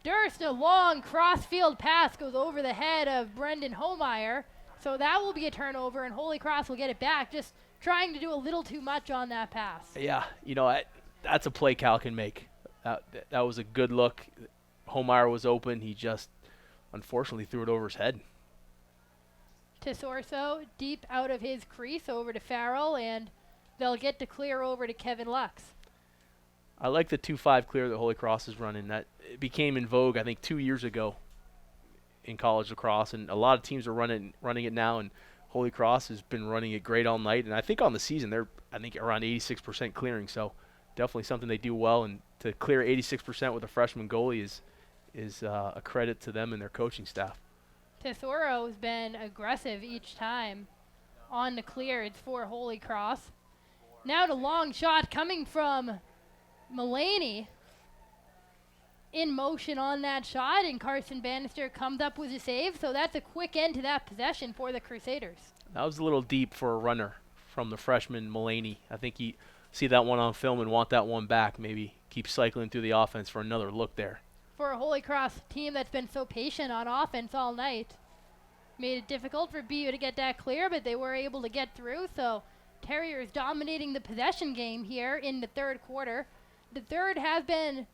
Dirth, a long cross-field pass goes over the head of Brendan Holmeyer. So that will be a turnover, and Holy Cross will get it back, just trying to do a little too much on that pass. Yeah, that's a play Cal can make. That was a good look. Holmeyer was open. He just, unfortunately, threw it over his head. Tesorso deep out of his crease over to Farrell, and they'll get to clear over to Kevin Lux. I like the 2-5 clear that Holy Cross is running. That it became in vogue, I think, 2 years ago in college lacrosse, and a lot of teams are running it now, and Holy Cross has been running it great all night. And I think on the season they're around 86% clearing, so definitely something they do well. And to clear 86% with a freshman goalie is a credit to them and their coaching staff. Tesoro's been aggressive each time on the clear. It's for Holy Cross. Now the long shot coming from Mulaney. In motion on that shot, and Carson Bannister comes up with a save, so that's a quick end to that possession for the Crusaders. That was a little deep for a runner from the freshman Mulaney. I think you see that one on film and want that one back, maybe keep cycling through the offense for another look there. For a Holy Cross team that's been so patient on offense all night, made it difficult for BU to get that clear, but they were able to get through, so Terriers dominating the possession game here in the third quarter. The third has been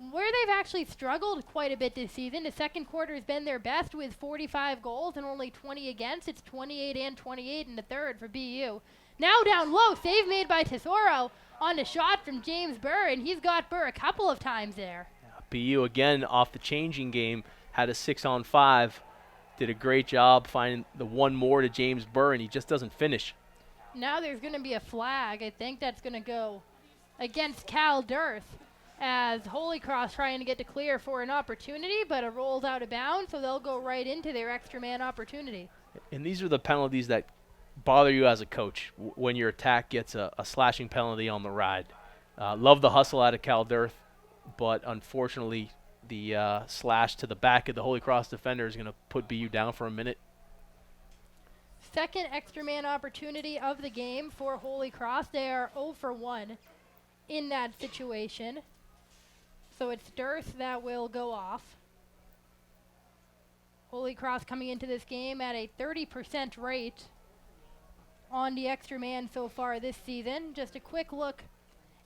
where they've actually struggled quite a bit this season. The second quarter has been their best with 45 goals and only 20 against. It's 28 and 28 in the third for BU. Now down low, save made by Tesoro on a shot from James Burr, and he's got Burr a couple of times there. Yeah, BU again off the changing game, had a 6-on-5, did a great job finding the one more to James Burr, and he just doesn't finish. Now there's going to be a flag. I think that's going to go against Cal Dearth, as Holy Cross trying to get to clear for an opportunity, but it rolls out of bounds, so they'll go right into their extra man opportunity. And these are the penalties that bother you as a coach when your attack gets a slashing penalty on the ride. Love the hustle out of Cal Dearth, but unfortunately the slash to the back of the Holy Cross defender is going to put BU down for a minute. Second extra man opportunity of the game for Holy Cross. They are 0 for 1 in that situation. So it's Dearth that will go off. Holy Cross coming into this game at a 30% rate on the extra man so far this season. Just a quick look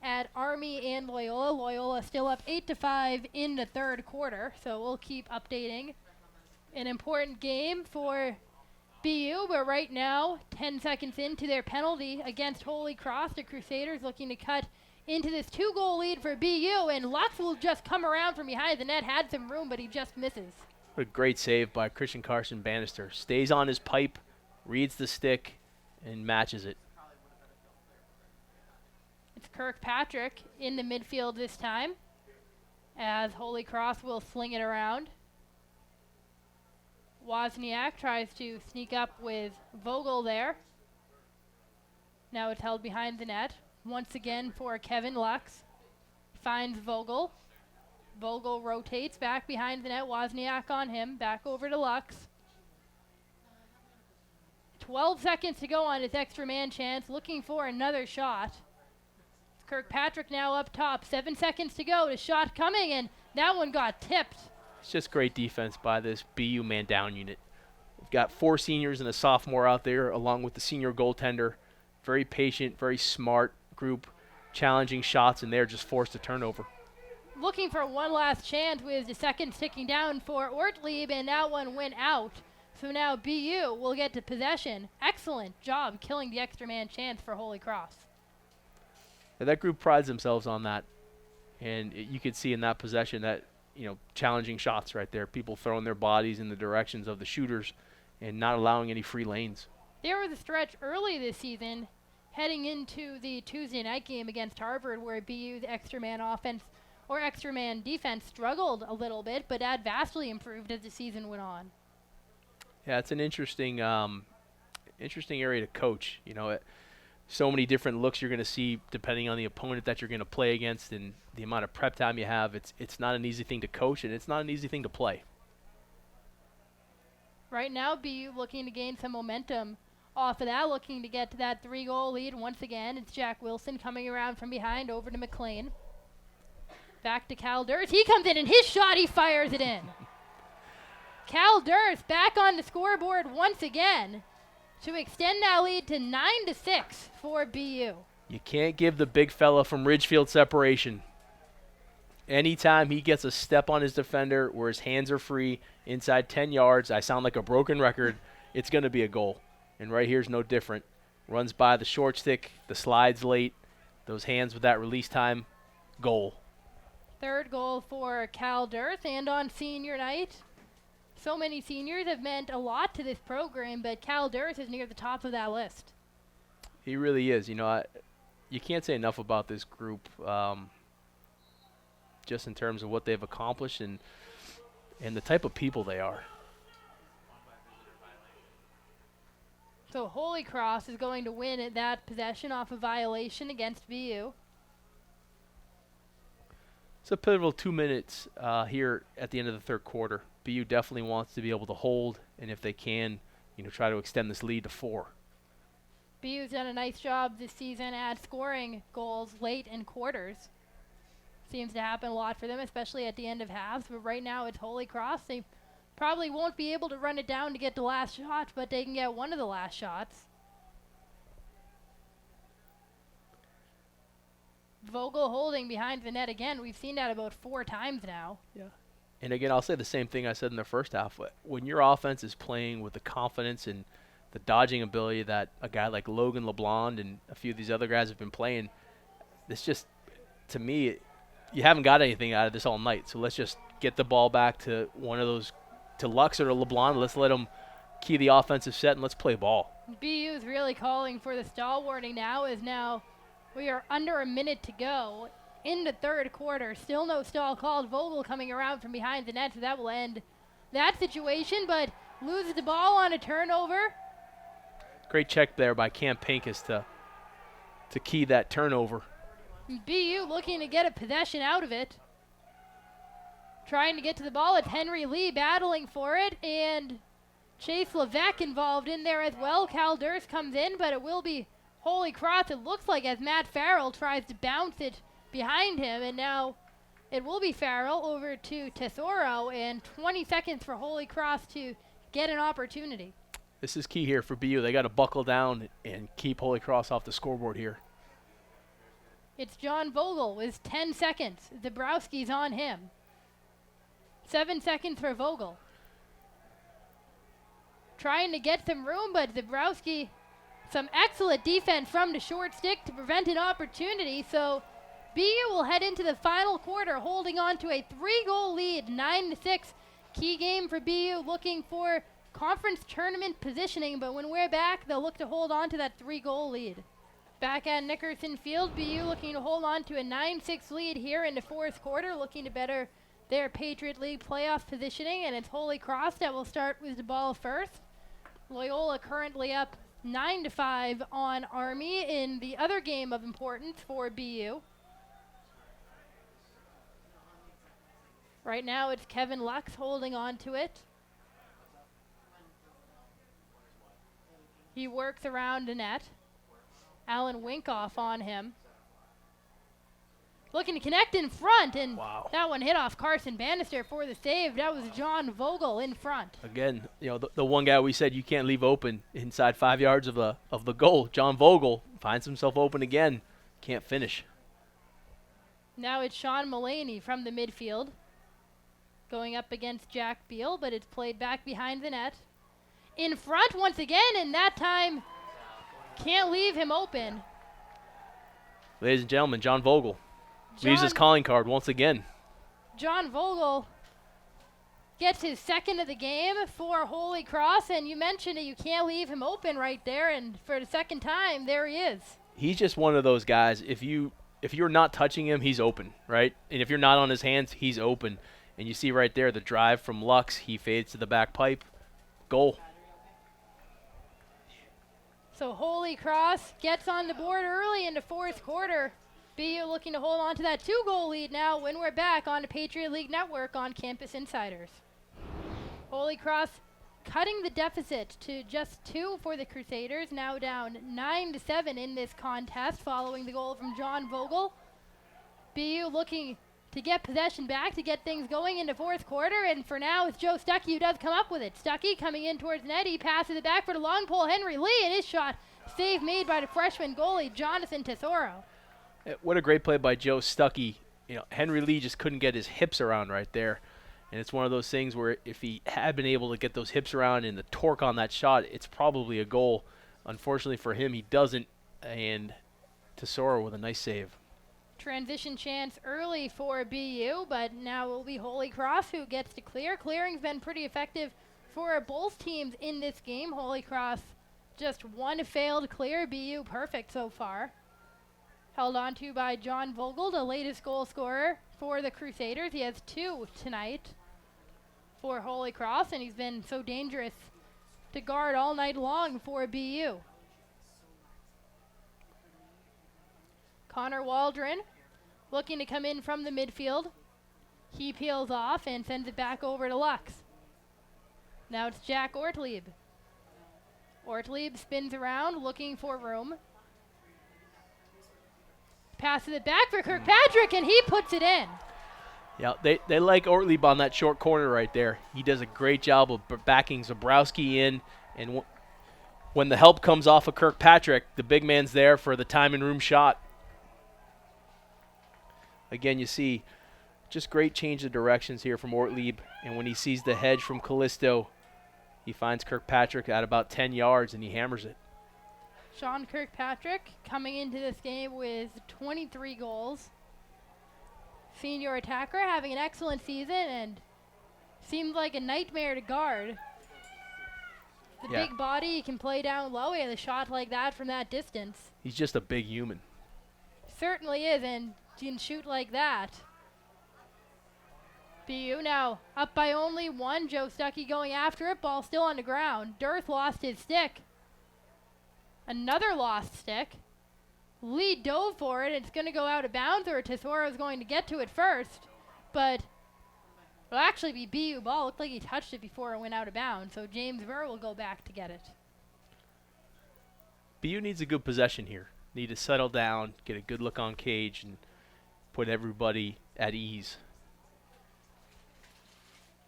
at Army and Loyola. Loyola still up 8-5 in the third quarter, so we'll keep updating. An important game for BU, but right now, 10 seconds into their penalty against Holy Cross, the Crusaders looking to cut into this 2-goal lead for BU, and Lux will just come around from behind the net, had some room, but he just misses. What a great save by Christian Carson Bannister. Stays on his pipe, reads the stick, and matches it. It's Kirkpatrick in the midfield this time, as Holy Cross will sling it around. Wozniak tries to sneak up with Vogel there. Now it's held behind the net. Once again for Kevin Lux. Finds Vogel. Vogel rotates back behind the net. Wozniak on him. Back over to Lux. 12 seconds to go on his extra man chance. Looking for another shot. Kirkpatrick now up top. 7 seconds to go. The shot coming, and that one got tipped. It's just great defense by this BU man down unit. We've got 4 seniors and a sophomore out there, along with the senior goaltender. Very patient, very smart group, challenging shots, and they're just forced a turnover. Looking for one last chance with the seconds ticking down for Ortlieb, and that one went out. So now BU will get to possession. Excellent job killing the extra man chance for Holy Cross. Now that group prides themselves on that, and you could see in that possession that, challenging shots right there. People throwing their bodies in the directions of the shooters and not allowing any free lanes. There was a stretch early this season heading into the Tuesday night game against Harvard where BU's extra man offense or extra man defense struggled a little bit, but that vastly improved as the season went on. Yeah, it's an interesting area to coach. So many different looks you're going to see depending on the opponent that you're going to play against and the amount of prep time you have. It's not an easy thing to coach, and it's not an easy thing to play. Right now, BU looking to gain some momentum off of that, looking to get to that 3-goal lead. Once again, it's Jack Wilson coming around from behind over to McLean. Back to Cal Dearth. He comes in, and his shot, he fires it in. Cal Dearth back on the scoreboard once again to extend that lead to 9-6 for BU. You can't give the big fella from Ridgefield separation. Anytime he gets a step on his defender where his hands are free inside 10 yards, I sound like a broken record, it's going to be a goal. And right here's no different. Runs by the short stick, the slides late, those hands with that release time, goal. Third goal for Cal Dearth, and on senior night, so many seniors have meant a lot to this program, but Cal Dearth is near the top of that list. He really is. You can't say enough about this group, just in terms of what they've accomplished and the type of people they are. So Holy Cross is going to win that possession off a violation against BU. It's a pivotal 2 minutes here at the end of the third quarter. BU definitely wants to be able to hold, and if they can, try to extend this lead to 4. BU's done a nice job this season at scoring goals late in quarters. Seems to happen a lot for them, especially at the end of halves. But right now it's Holy Cross. They probably won't be able to run it down to get the last shot, but they can get one of the last shots. Vogel holding behind the net again. We've seen that about 4 times now. Yeah. And again, I'll say the same thing I said in the first half. When your offense is playing with the confidence and the dodging ability that a guy like Logan LeBlanc and a few of these other guys have been playing, this just, to me, you haven't got anything out of this all night. So let's just get the ball back to one of those, to Lux or to LeBlanc. Let's let them key the offensive set and let's play ball. BU's really calling for the stall warning now. We are under a minute to go in the third quarter. Still no stall called. Vogel coming around from behind the net, so that will end that situation, but loses the ball on a turnover. Great check there by Cam Pincus to key that turnover. BU looking to get a possession out of it. Trying to get to the ball. It's Henry Lee battling for it, and Chase Levesque involved in there as well. Cal Durst comes in, but it will be Holy Cross, it looks like, as Matt Farrell tries to bounce it behind him, and now it will be Farrell over to Tesoro, and 20 seconds for Holy Cross to get an opportunity. This is key here for BU. They got to buckle down and keep Holy Cross off the scoreboard here. It's John Vogel with 10 seconds. Dabrowski's on him. 7 seconds for Vogel. Trying to get some room, but Dabrowski, some excellent defense from the short stick to prevent an opportunity. So BU will head into the final quarter holding on to a 3-goal lead, 9-6. Key game for BU, looking for conference tournament positioning, but when we're back, they'll look to hold on to that 3-goal lead. Back at Nickerson Field, BU looking to hold on to a 9-6 lead here in the fourth quarter, looking to better their Patriot League playoff positioning, and it's Holy Cross that will start with the ball first. Loyola currently up 9-5 on Army in the other game of importance for BU. Right now it's Kevin Lux holding on to it. He works around the net. Alan Winkoff on him. Looking to connect in front, and wow, that one hit off Carson Bannister for the save. That was John Vogel in front. Again, the one guy we said you can't leave open inside 5 yards of the goal. John Vogel finds himself open again. Can't finish. Now it's Sean Mullaney from the midfield going up against Jack Beal, but it's played back behind the net. In front once again, and that time can't leave him open. Ladies and gentlemen, John Vogel leaves his calling card once again. John Vogel gets his second of the game for Holy Cross, and you mentioned that you can't leave him open right there, and for the second time, there he is. He's just one of those guys, if you're not touching him, he's open, right? And if you're not on his hands, he's open. And you see right there the drive from Lux. He fades to the back pipe. Goal. So Holy Cross gets on the board early in the fourth quarter. BU looking to hold on to that 2-goal lead now when we're back on the Patriot League Network on Campus Insiders. Holy Cross cutting the deficit to just 2 for the Crusaders, now down 9-7 in this contest following the goal from John Vogel. BU looking to get possession back to get things going in the fourth quarter, and for now it's Joe Stuckey who does come up with it. Stuckey coming in towards net, he passes it back for the long pole. Henry Lee, and his shot, save made by the freshman goalie Jonathan Tesoro. What a great play by Joe Stuckey. Henry Lee just couldn't get his hips around right there. And it's one of those things where if he had been able to get those hips around and the torque on that shot, it's probably a goal. Unfortunately for him, he doesn't, and Tesoro with a nice save. Transition chance early for BU, but now it will be Holy Cross who gets to clear. Clearing's been pretty effective for both teams in this game. Holy Cross just one failed clear. BU perfect so far. Held on to by John Vogel, the latest goal scorer for the Crusaders. He has 2 tonight for Holy Cross, and he's been so dangerous to guard all night long for BU. Connor Waldron looking to come in from the midfield. He peels off and sends it back over to Lux. Now it's Jack Ortlieb. Ortlieb spins around looking for room. Passes it back for Kirkpatrick, and he puts it in. Yeah, they like Ortlieb on that short corner right there. He does a great job of backing Zabrowski in, and when the help comes off of Kirkpatrick, the big man's there for the time and room shot. Again, you see just great change of directions here from Ortlieb, and when he sees the hedge from Callisto, he finds Kirkpatrick at about 10 yards, and he hammers it. Sean Kirkpatrick coming into this game with 23 goals. Senior attacker having an excellent season and seems like a nightmare to guard. The big body, he can play down low. He has a shot like that from that distance. He's just a big human. Certainly is, and he can shoot like that. BU now up by only one. Joe Stuckey going after it. Ball still on the ground. Dearth lost his stick. Another lost stick. Lee dove for it. It's going to go out of bounds, or Tesoro's going to get to it first. But it'll actually be BU ball. Looked like he touched it before it went out of bounds. So James Burr will go back to get it. BU needs a good possession here. Need to settle down, get a good look on cage, and put everybody at ease.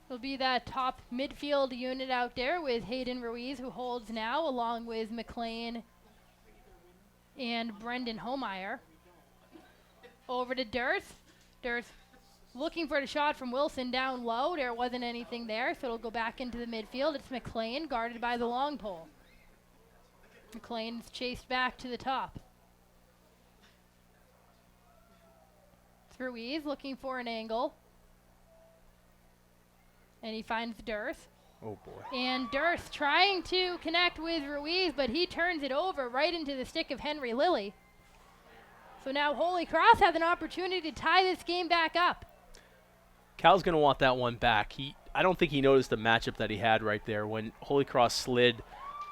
It'll be that top midfield unit out there with Hayden Ruiz, who holds now, along with McLean and Brendan Homeyer. Over to Dearth. Dearth looking for the shot from Wilson down low. There wasn't anything there, so it'll go back into the midfield. It's McLean, guarded by the long pole. McLean's chased back to the top. It's Ruiz looking for an angle. And he finds Dearth. Oh, boy. And Dearth trying to connect with Ruiz, but he turns it over right into the stick of Henry Lilly. So now Holy Cross has an opportunity to tie this game back up. Cal's going to want that one back. I don't think he noticed the matchup that he had right there. When Holy Cross slid,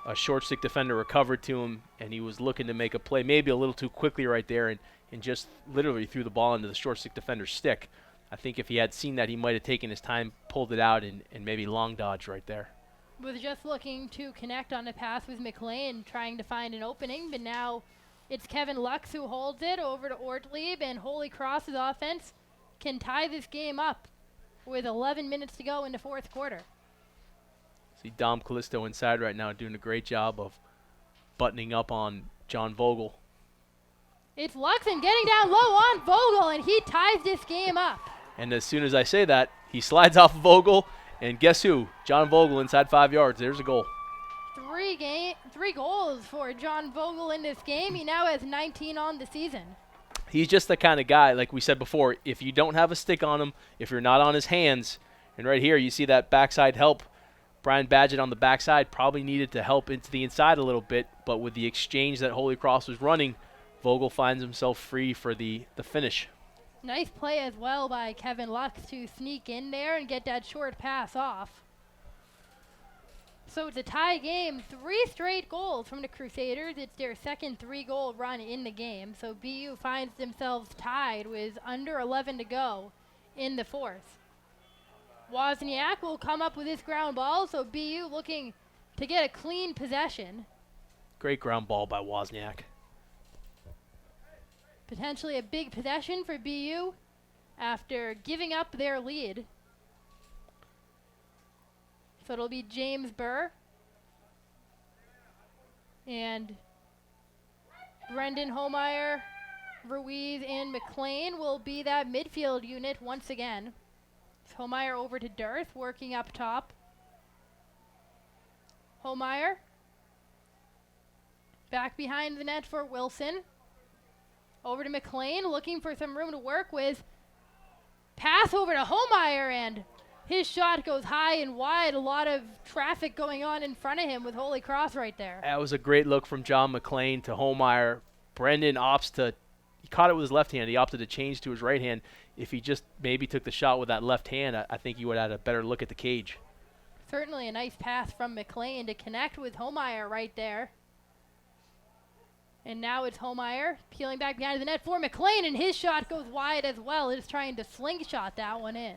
a short stick defender recovered to him, and he was looking to make a play maybe a little too quickly right there and just literally threw the ball into the short stick defender's stick. I think if he had seen that, he might have taken his time, pulled it out, and maybe long dodge right there. Was just looking to connect on the pass with McLean, trying to find an opening, but now it's Kevin Lux who holds it over to Ortlieb, and Holy Cross's offense can tie this game up with 11 minutes to go in the fourth quarter. See Dom Callisto inside right now doing a great job of buttoning up on John Vogel. It's Luxon getting down low on Vogel, and he ties this game up. And as soon as I say that, he slides off of Vogel, and guess who? John Vogel inside 5 yards. There's a goal. Three goals for John Vogel in this game. He now has 19 on the season. He's just the kind of guy, like we said before, if you don't have a stick on him, if you're not on his hands, and right here you see that backside help, Brian Badgett on the backside probably needed to help into the inside a little bit, but with the exchange that Holy Cross was running, Vogel finds himself free for the finish. Nice play as well by Kevin Lux to sneak in there and get that short pass off. So it's a tie game. 3 straight goals from the Crusaders. It's their second 3-goal run in the game. So BU finds themselves tied with under 11 to go in the fourth. Wozniak will come up with this ground ball, so BU looking to get a clean possession. Great ground ball by Wozniak. Potentially a big possession for BU after giving up their lead. So it'll be James Burr and Brendan Homeyer, Ruiz, and McLean will be that midfield unit once again. Homeyer over to Dearth, working up top. Homeyer back behind the net for Wilson. Over to McLean, looking for some room to work with. Pass over to Homeyer, and his shot goes high and wide. A lot of traffic going on in front of him with Holy Cross right there. That was a great look from John McLean to Homeyer. Brendan he caught it with his left hand. He opted to change to his right hand. If he just maybe took the shot with that left hand, I think he would have had a better look at the cage. Certainly a nice pass from McLean to connect with Homeyer right there. And now it's Homeyer peeling back behind the net for McLean, and his shot goes wide as well. He's trying to slingshot that one in.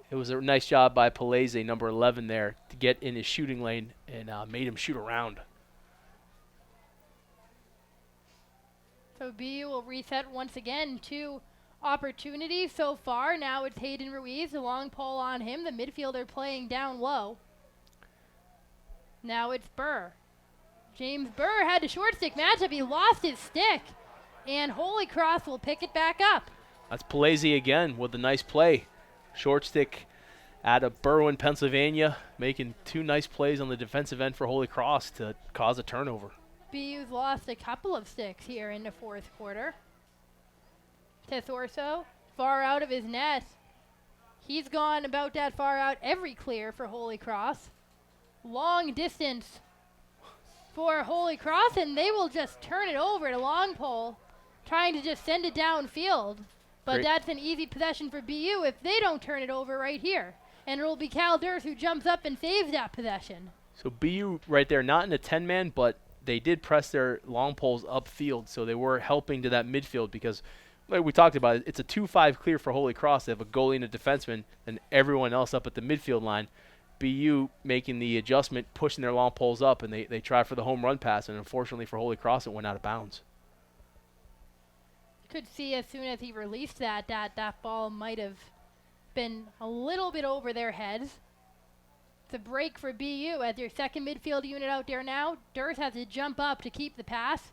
It was a nice job by Palese, number 11 there, to get in his shooting lane and made him shoot around. So BU will reset once again. 2 opportunities so far. Now it's Hayden Ruiz, the long pole on him. The midfielder playing down low. Now it's Burr. James Burr had a short stick matchup. He lost his stick. And Holy Cross will pick it back up. That's Palese again with a nice play. Short stick out of Berwyn, Pennsylvania, making 2 nice plays on the defensive end for Holy Cross to cause a turnover. BU's lost a couple of sticks here in the fourth quarter. Tesorso, far out of his net. He's gone about that far out every clear for Holy Cross. Long distance for Holy Cross, and they will just turn it over to long pole, trying to just send it downfield. But Great. That's an easy possession for BU if they don't turn it over right here. And it'll be Cal Durst who jumps up and saves that possession. So BU right there, not in a 10-man, but they did press their long poles upfield, so they were helping to that midfield because, like we talked about, it's a 2-5 clear for Holy Cross. They have a goalie and a defenseman, and everyone else up at the midfield line. BU making the adjustment, pushing their long poles up, and they tried for the home run pass, and unfortunately for Holy Cross, it went out of bounds. Could see as soon as he released that ball might have been a little bit over their heads. It's a break for BU as their second midfield unit out there now. Durst has to jump up to keep the pass.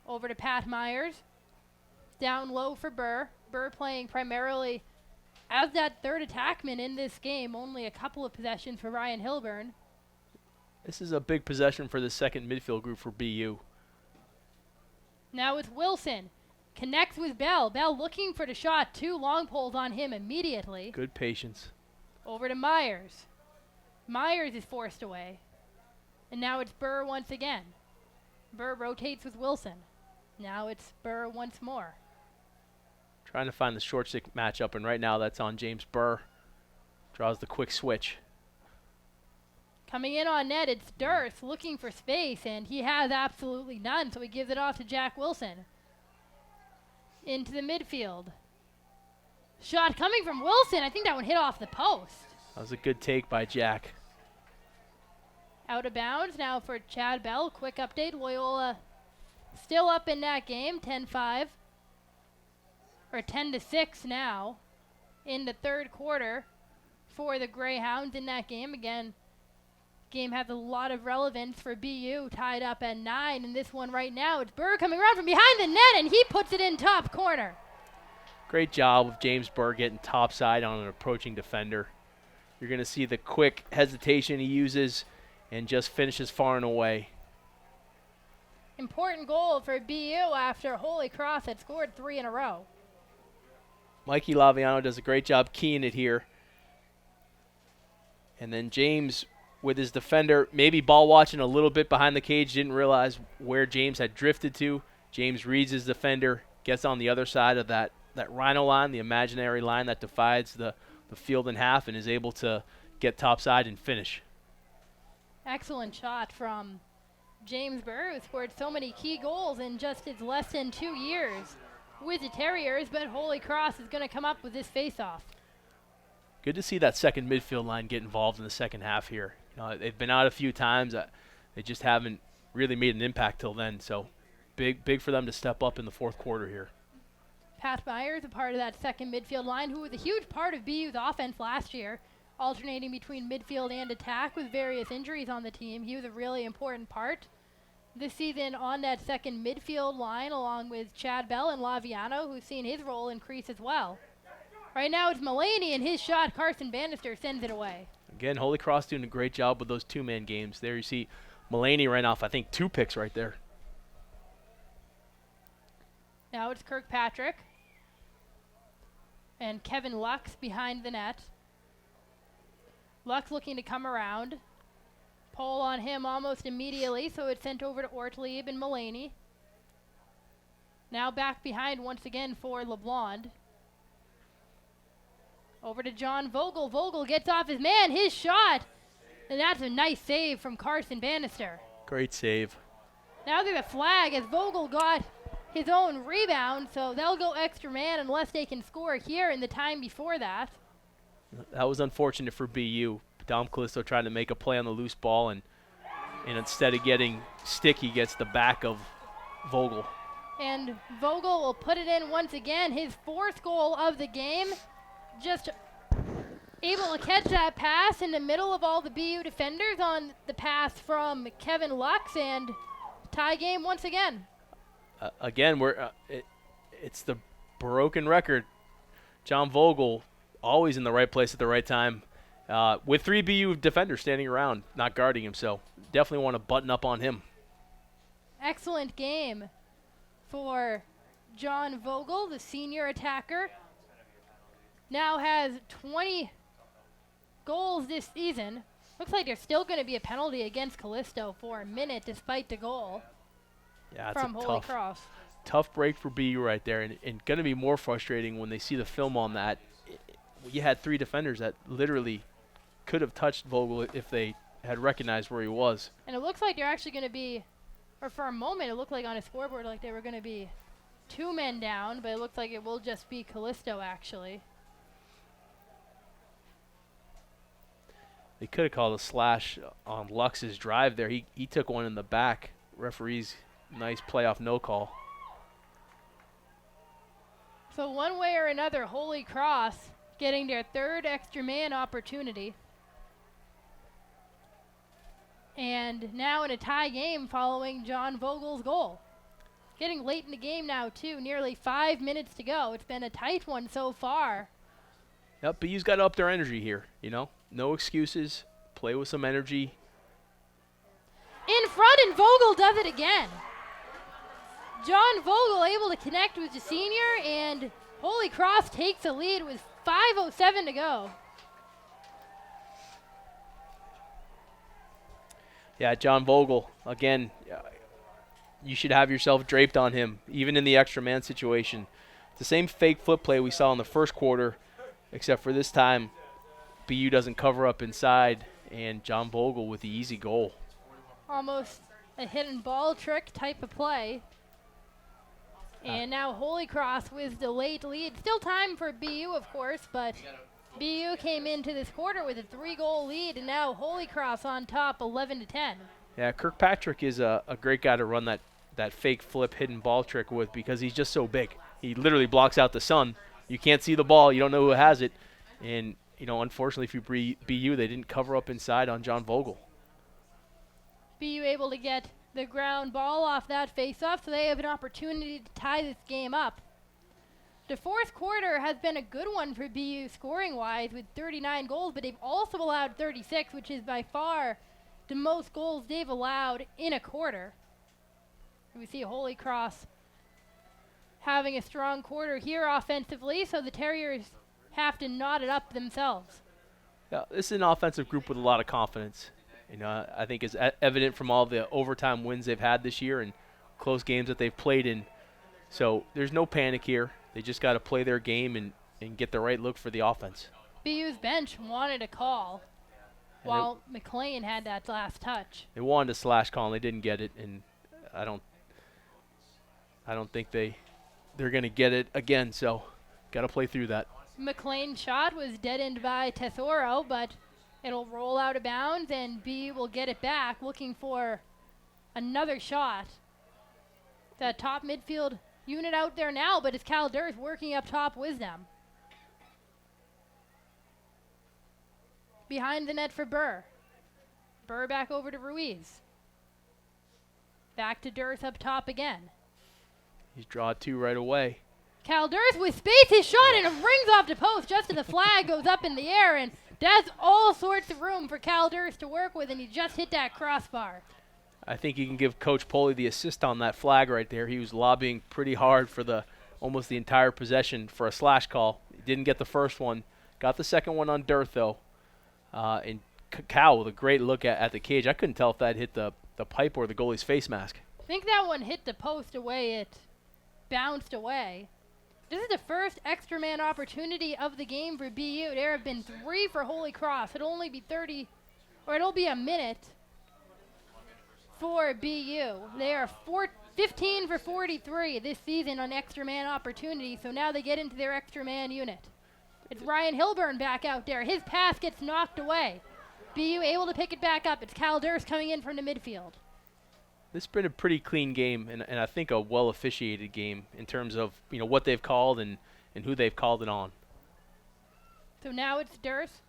Over to Pat Myers. Down low for Burr. Burr playing primarily as that third attackman in this game. Only a couple of possessions for Ryan Hilburn. This is a big possession for the second midfield group for BU. Now it's Wilson. Connects with Bell. Bell looking for the shot. 2 long poles on him immediately. Good patience. Over to Myers. Myers is forced away. And now it's Burr once again. Burr rotates with Wilson. Now it's Burr once more. Trying to find the short stick matchup, and right now that's on James Burr. Draws the quick switch. Coming in on net, it's Durst looking for space, and he has absolutely none, so he gives it off to Jack Wilson. Into the midfield. Shot coming from Wilson. I think that one hit off the post. That was a good take by Jack. Out of bounds now for Chad Bell. Quick update. Loyola still up in that game. 10-5. Or 10-6 now. In the third quarter for the Greyhounds in that game. Again, game has a lot of relevance for BU. Tied up at 9. And this one right now, it's Burr coming around from behind the net, and he puts it in top corner. Great job of James Burr getting topside on an approaching defender. You're going to see the quick hesitation he uses and just finishes far and away. Important goal for BU after Holy Cross had scored 3 in a row. Mikey Laviano does a great job keying it here. And then James with his defender, maybe ball watching a little bit behind the cage, didn't realize where James had drifted to. James reads his defender, gets on the other side of that rhino line, the imaginary line that divides the field in half, and is able to get topside and finish. Excellent shot from James Burr, who scored so many key goals in just his less than 2 years with the Terriers, but Holy Cross is going to come up with this face-off. Good to see that second midfield line get involved in the second half here. You know, they've been out a few times. They just haven't really made an impact till then, so big for them to step up in the fourth quarter here. Pat Myers, a part of that second midfield line, who was a huge part of BU's offense last year, alternating between midfield and attack with various injuries on the team. He was a really important part this season on that second midfield line, along with Chad Bell and Laviano, who's seen his role increase as well. Right now it's Mulaney, and his shot, Carson Bannister, sends it away. Again, Holy Cross doing a great job with those two-man games. There you see Mulaney ran off, I think, 2 picks right there. Now it's Kirkpatrick. And Kevin Lux behind the net. Lux looking to come around. Pole on him almost immediately, so it's sent over to Ortlieb and Mulaney. Now back behind once again for LeBlond. Over to John Vogel. Vogel gets off his man. His shot And that's a nice save from Carson Bannister. Great save. Now there's a flag as Vogel got his own rebound, so they'll go extra man unless they can score here in the time before that. That was unfortunate for BU. Dom Callisto trying to make a play on the loose ball, and instead of getting stick, he gets the back of Vogel. And Vogel will put it in once again, his 4th goal of the game. Just able to catch that pass in the middle of all the BU defenders on the pass from Kevin Lux, and tie game once again. Again, it's the broken record. John Vogel always in the right place at the right time, with 3 BU defenders standing around, not guarding him. So definitely want to button up on him. Excellent game for John Vogel, the senior attacker. Now has 20 goals this season. Looks like there's still going to be a penalty against Callisto for a minute despite the goal. Yeah, it's from Holy Cross. Tough break for BU right there, and going to be more frustrating when they see the film on that. You had 3 defenders that literally could have touched Vogel if they had recognized where he was. And it looks like they're actually going to be, or for a moment it looked like on a scoreboard like they were going to be 2 men down, but it looks like it will just be Callisto actually. They could have called a slash on Lux's drive there. He took one in the back. Referee's nice playoff no call. So one way or another, Holy Cross getting their 3rd extra man opportunity. And now in a tie game following John Vogel's goal. Getting late in the game now too, nearly 5 minutes to go. It's been a tight one so far. Yep, BU's got to up their energy here, you know. No excuses. Play with some energy. In front, and Vogel does it again. John Vogel able to connect with the senior, and Holy Cross takes the lead with 5:07 to go. Yeah, John Vogel, again, you should have yourself draped on him, even in the extra man situation. It's the same fake flip play we saw in the first quarter, except for this time, BU doesn't cover up inside, and John Vogel with the easy goal. Almost a hidden ball trick type of play. And now Holy Cross with the late lead. Still time for BU, of course, but BU came into this quarter with a 3-goal lead, and now Holy Cross on top 11-10. Yeah, Kirkpatrick is a great guy to run that fake flip hidden ball trick with, because he's just so big. He literally blocks out the sun. You can't see the ball. You don't know who has it. And, you know, unfortunately for BU, they didn't cover up inside on John Vogel. BU able to get the ground ball off that face-off, so they have an opportunity to tie this game up. The 4th quarter has been a good one for BU scoring-wise with 39 goals, but they've also allowed 36, which is by far the most goals they've allowed in a quarter. And we see Holy Cross having a strong quarter here offensively, so the Terriers have to knot it up themselves. Yeah, this is an offensive group with a lot of confidence. You know, I think it's evident from all the overtime wins they've had this year and close games that they've played in. So there's no panic here. They just got to play their game and get the right look for the offense. BU's bench wanted a call, And while McLean had that last touch. They wanted a slash call and they didn't get it, and I don't think they're going to get it again. So got to play through that. McLean's shot was deadened by Tesoro, but it'll roll out of bounds, and BU will get it back, looking for another shot. That top midfield unit out there now, but it's Cal Durth working up top with them. Behind the net for Burr. Burr back over to Ruiz. Back to Durth up top again. He's draw 2 right away. Cal Durth with space, his shot, and it rings off the post just as the flag goes up in the air, and that's all sorts of room for Cal Durth to work with, and he just hit that crossbar. I think you can give Coach Poley the assist on that flag right there. He was lobbying pretty hard for almost the entire possession for a slash call. He didn't get the first one. Got the second one on Durth, though. And Cal with a great look at the cage. I couldn't tell if that hit the pipe or the goalie's face mask. I think that one hit the post away. It bounced away. This is the first extra man opportunity of the game for BU. There have been 3 for Holy Cross. It'll only be or it'll be a minute for BU. They are 15 for 43 this season on extra man opportunity, so now they get into their extra man unit. It's Ryan Hilburn back out there. His pass gets knocked away. BU able to pick it back up. It's Cal Durst coming in from the midfield. This has been a pretty clean game, and I think a well-officiated game in terms of what they've called and who they've called it on. So now it's Durst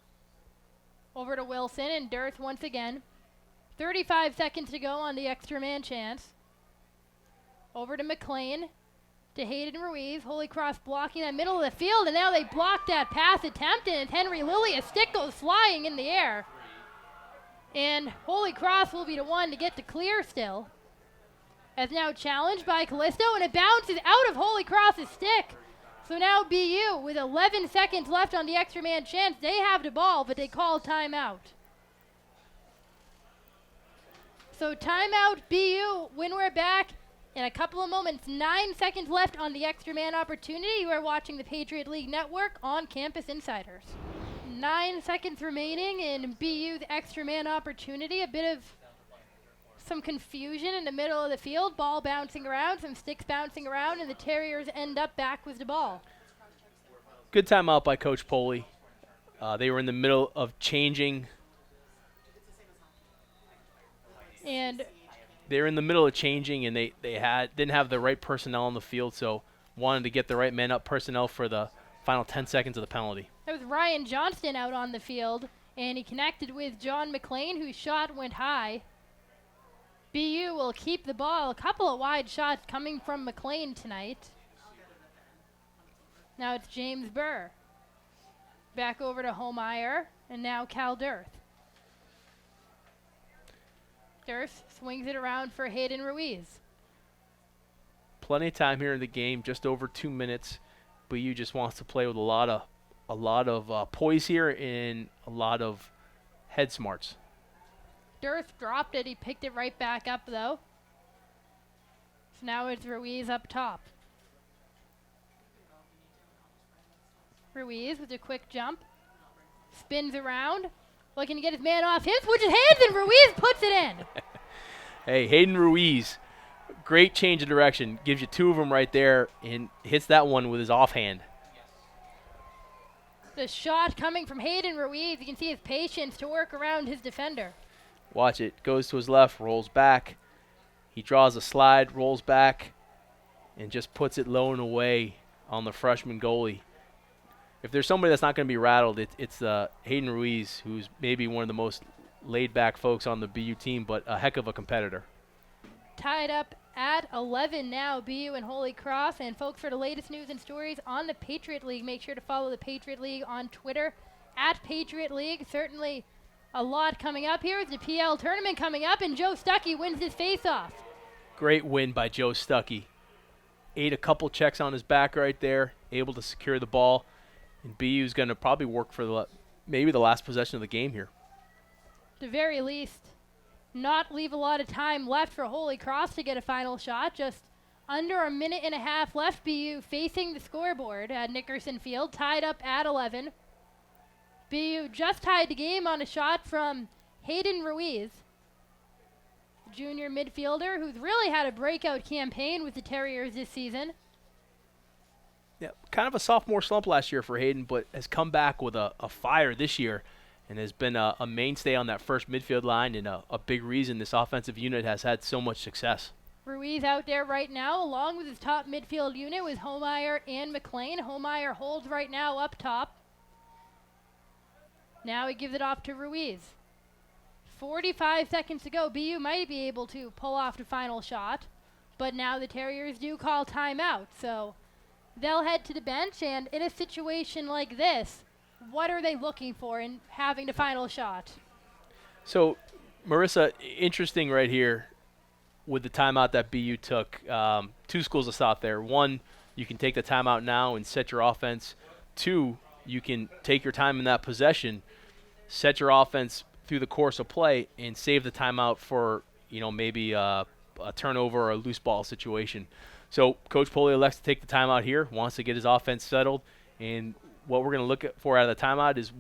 over to Wilson, and Durst once again. 35 seconds to go on the extra man chance. Over to McLean, to Hayden Ruiz. Holy Cross blocking that middle of the field, and now they block that pass attempt, and it's Henry Lilly. A stick goes flying in the air. And Holy Cross will be the one to get to clear still. As now challenged by Callisto, and it bounces out of Holy Cross's stick. So now BU, with 11 seconds left on the extra man chance, they have the ball, but they call timeout. So timeout BU, when we're back in a couple of moments. 9 seconds left on the extra man opportunity. You are watching the Patriot League Network on Campus Insiders. 9 seconds remaining in BU's extra man opportunity. A bit of some confusion in the middle of the field. Ball bouncing around, some sticks bouncing around, and the Terriers end up back with the ball. Good timeout by Coach Poley. They were in the middle of changing. And they were in the middle of changing, and they didn't have the right personnel on the field, so wanted to get the right man up personnel for the final 10 seconds of the penalty. That was Ryan Johnston out on the field, and he connected with John McLean, whose shot went high. BU will keep the ball. A couple of wide shots coming from McLean tonight. Now it's James Burr. Back over to Holmeyer, and now Cal Durth. Durst swings it around for Hayden Ruiz. Plenty of time here in the game, just over 2 minutes. BU just wants to play with a lot of poise here and a lot of head smarts. Durst dropped it. He picked it right back up, though. So now it's Ruiz up top. Ruiz with a quick jump. Spins around. Looking to get his man off him. Switches hands, and Ruiz puts it in. Hey, Hayden Ruiz, great change of direction. Gives you two of them right there and hits that one with his offhand. The shot coming from Hayden Ruiz. You can see his patience to work around his defender. Watch it. Goes to his left, rolls back. He draws a slide, rolls back, and just puts it low and away on the freshman goalie. If there's somebody that's not going to be rattled, it's Hayden Ruiz, who's maybe one of the most laid-back folks on the BU team, but a heck of a competitor. Tied up at 11 now, BU and Holy Cross. And folks, for the latest news and stories on the Patriot League, make sure to follow the Patriot League on Twitter, @Patriot League. Certainly a lot coming up here. It's the PL tournament coming up, and Joe Stuckey wins his face-off. Great win by Joe Stuckey. Ate a couple checks on his back right there, able to secure the ball. And BU's going to probably work for maybe the last possession of the game here. At the very least, not leave a lot of time left for Holy Cross to get a final shot. Just under a minute and a half left. BU facing the scoreboard at Nickerson Field, tied up at 11. BU just tied the game on a shot from Hayden Ruiz, junior midfielder who's really had a breakout campaign with the Terriers this season. Yeah, kind of a sophomore slump last year for Hayden, but has come back with a fire this year and has been a mainstay on that first midfield line and a big reason this offensive unit has had so much success. Ruiz out there right now, along with his top midfield unit with Holmeyer and McLean. Holmeyer holds right now up top. Now he gives it off to Ruiz. 45 seconds to go. BU might be able to pull off the final shot, but now the Terriers do call timeout, so they'll head to the bench. And in a situation like this, what are they looking for in having the final shot? So, Marissa, interesting right here with the timeout that BU took. Two schools of thought there. One, you can take the timeout now and set your offense. Two, you can take your time in that possession, set your offense through the course of play, and save the timeout for, maybe a turnover or a loose ball situation. So Coach Poley elects to take the timeout here, wants to get his offense settled, and what we're going to look for out of the timeout is,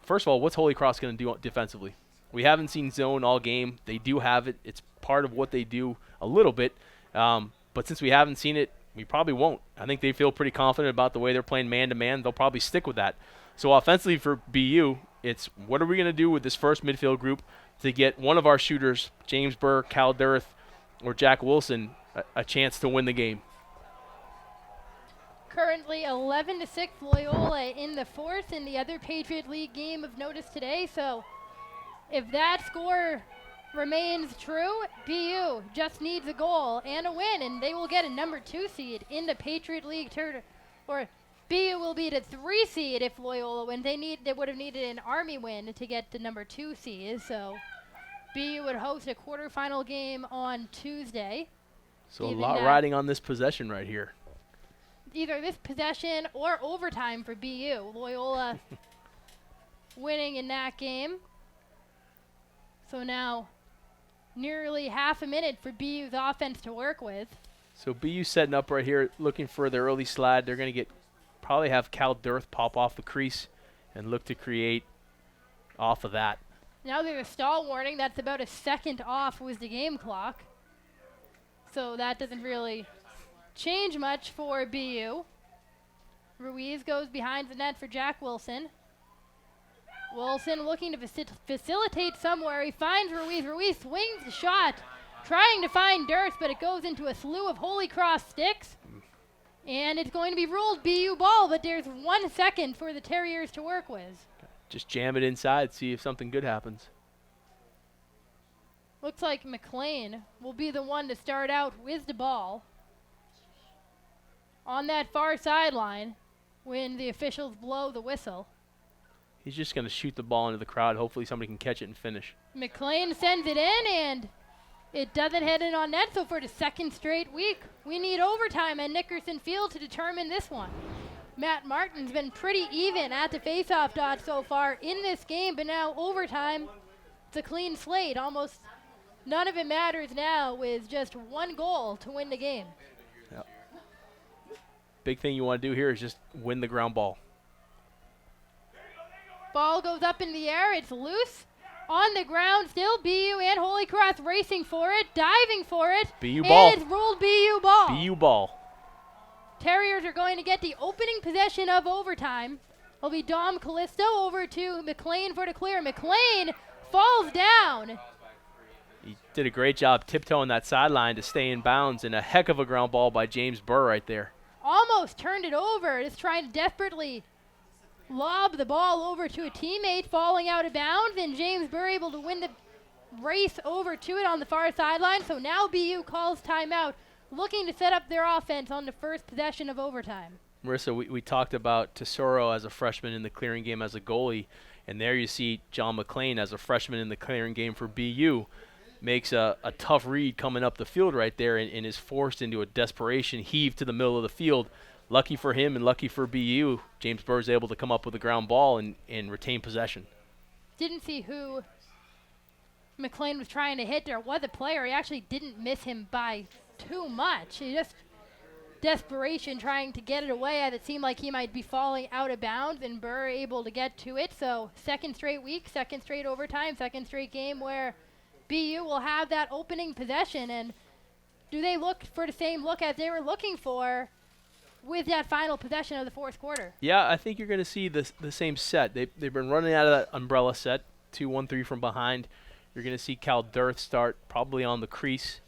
first of all, what's Holy Cross going to do defensively? We haven't seen zone all game. They do have it. It's part of what they do a little bit. But since we haven't seen it, we probably won't. I think they feel pretty confident about the way they're playing man-to-man. They'll probably stick with that. So offensively for BU, it's what are we going to do with this first midfield group to get one of our shooters, James Burr, Cal Durth, or Jack Wilson, a chance to win the game. Currently 11-6 Loyola in the fourth in the other Patriot League game of notice today. So if that score remains true, BU just needs a goal and a win, and they will get a number 2 seed in the Patriot League tournament. Or BU will be the 3 seed if Loyola wins. They would have needed an Army win to get the number 2 seed. So BU would host a quarterfinal game on Tuesday. So a lot riding on this possession right here. Either this possession or overtime for BU. Loyola winning in that game. So now nearly half a minute for BU's offense to work with. So BU setting up right here, looking for their early slide. They're going to probably have Cal Durth pop off the crease and look to create off of that. Now there's a stall warning. That's about a second off with the game clock. So that doesn't really change much for BU. Ruiz goes behind the net for Jack Wilson. Wilson looking to facilitate somewhere. He finds Ruiz. Ruiz swings the shot, trying to find Durst, but it goes into a slew of Holy Cross sticks. And it's going to be ruled BU ball, but there's 1 second for the Terriers to work with. Just jam it inside, see if something good happens. Looks like McLean will be the one to start out with the ball on that far sideline when the officials blow the whistle. He's just going to shoot the ball into the crowd. Hopefully somebody can catch it and finish. McLean sends it in, and it doesn't head in on net. So for the second straight week, we need overtime at Nickerson Field to determine this one. Matt Martin's been pretty even at the faceoff dot so far in this game, but now overtime, it's a clean slate. Almost none of it matters now with just 1 goal to win the game. Yep. Big thing you want to do here is just win the ground ball. Ball goes up in the air. It's loose. On the ground still. BU and Holy Cross racing for it, diving for it. BU ball. And it's ruled BU ball. BU ball. Terriers are going to get the opening possession of overtime. It'll be Dom Callisto over to McLean for the clear. McLean falls down. He did a great job tiptoeing that sideline to stay in bounds, and a heck of a ground ball by James Burr right there. Almost turned it over. Just trying to desperately lob the ball over to a teammate, falling out of bounds, and James Burr able to win the race over to it on the far sideline. So now BU calls timeout, looking to set up their offense on the first possession of overtime. Marissa, we talked about Tesoro as a freshman in the clearing game as a goalie, and there you see John McLean as a freshman in the clearing game for BU. Makes a tough read coming up the field right there and is forced into a desperation heave to the middle of the field. Lucky for him and lucky for BU, James Burr is able to come up with a ground ball and retain possession. Didn't see who McLean was trying to hit. There was a player. He actually didn't miss him by too much. He just desperation trying to get it away as it seemed like he might be falling out of bounds, and Burr able to get to it. So second straight week, second straight overtime, second straight game where BU will have that opening possession. And do they look for the same look as they were looking for with that final possession of the fourth quarter? Yeah, I think you're going to see the same set. They've been running out of that umbrella set, 2-1-3 from behind. You're going to see Cal Durth start probably on the crease.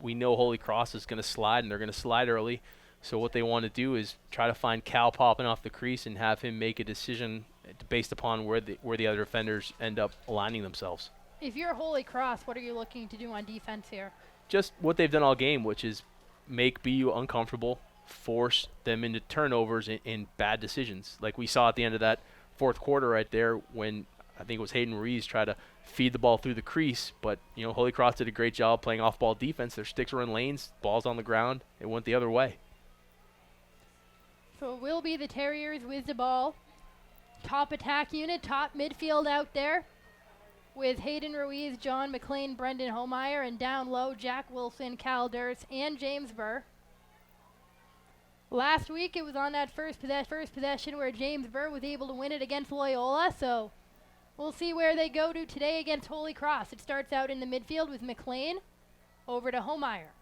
We know Holy Cross is going to slide, and they're going to slide early. So what they want to do is try to find Cal popping off the crease and have him make a decision based upon where the other defenders end up aligning themselves. If you're Holy Cross, what are you looking to do on defense here? Just what they've done all game, which is make BU uncomfortable, force them into turnovers and bad decisions. Like we saw at the end of that fourth quarter right there when I think it was Hayden Ruiz tried to feed the ball through the crease, but Holy Cross did a great job playing off-ball defense. Their sticks were in lanes, balls on the ground. It went the other way. So it will be the Terriers with the ball. Top attack unit, top midfield out there with Hayden Ruiz, John McLean, Brendan Homeyer, and down low Jack Wilson, Cal Durst, and James Burr. Last week it was on that first possession where James Burr was able to win it against Loyola, so We'll see where they go to today against Holy Cross. It starts out in the midfield with McLean over to Homeyer.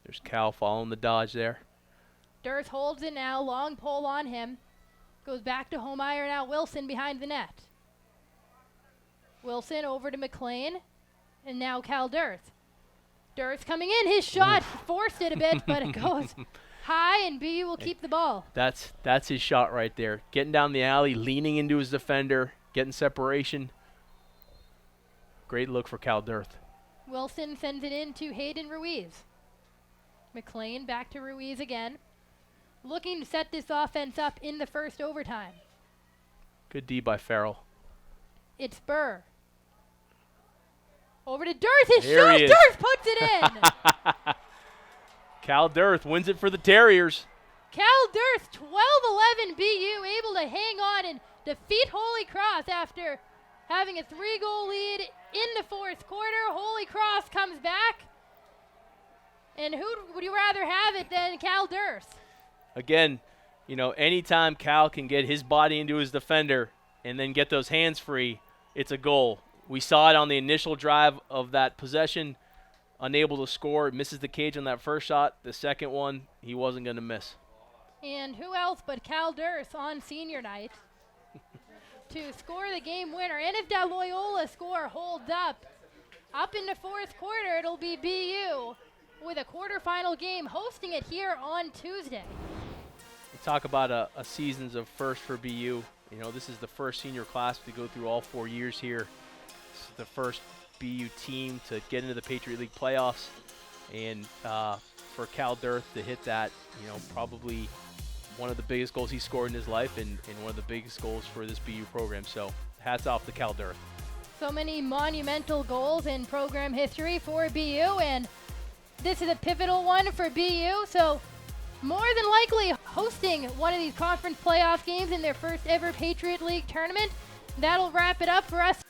There's Cal following the dodge there. Durth holds it now, long pole on him. Goes back to Homeyer, now Wilson behind the net. Wilson over to McLean, and now Cal Durth. Durth coming in, his shot forced it a bit, but it goes high, and BU will keep the ball. That's his shot right there. Getting down the alley, leaning into his defender, getting separation. Great look for Cal Durth. Wilson sends it in to Hayden Ruiz. McLean back to Ruiz again. Looking to set this offense up in the first overtime. Good D by Farrell. It's Burr. Over to Durth. His There shot. he is. Durth puts it in. Cal Durth wins it for the Terriers. Cal Durth, 12-11 BU, able to hang on and defeat Holy Cross after having a 3-goal lead in the fourth quarter. Holy Cross comes back. And who would you rather have it than Cal Durth? Again, you know, anytime Cal can get his body into his defender and then get those hands free, it's a goal. We saw it on the initial drive of that possession, unable to score, misses the cage on that first shot. The second one, he wasn't going to miss. And who else but Cal Durth on senior night to score the game winner? And if that Loyola score holds up in the fourth quarter, it'll be BU with a quarterfinal game hosting it here on Tuesday. We talk about a seasons of first for BU. You know, this is the first senior class to go through all 4 years here. This is the first BU team to get into the Patriot League playoffs. And for Cal Durth to hit that, you know, probably one of the biggest goals he scored in his life and one of the biggest goals for this BU program. So hats off to Cal Durth. So many monumental goals in program history for BU, and this is a pivotal one for BU. So more than likely hosting one of these conference playoff games in their first ever Patriot League tournament. That'll wrap it up for us.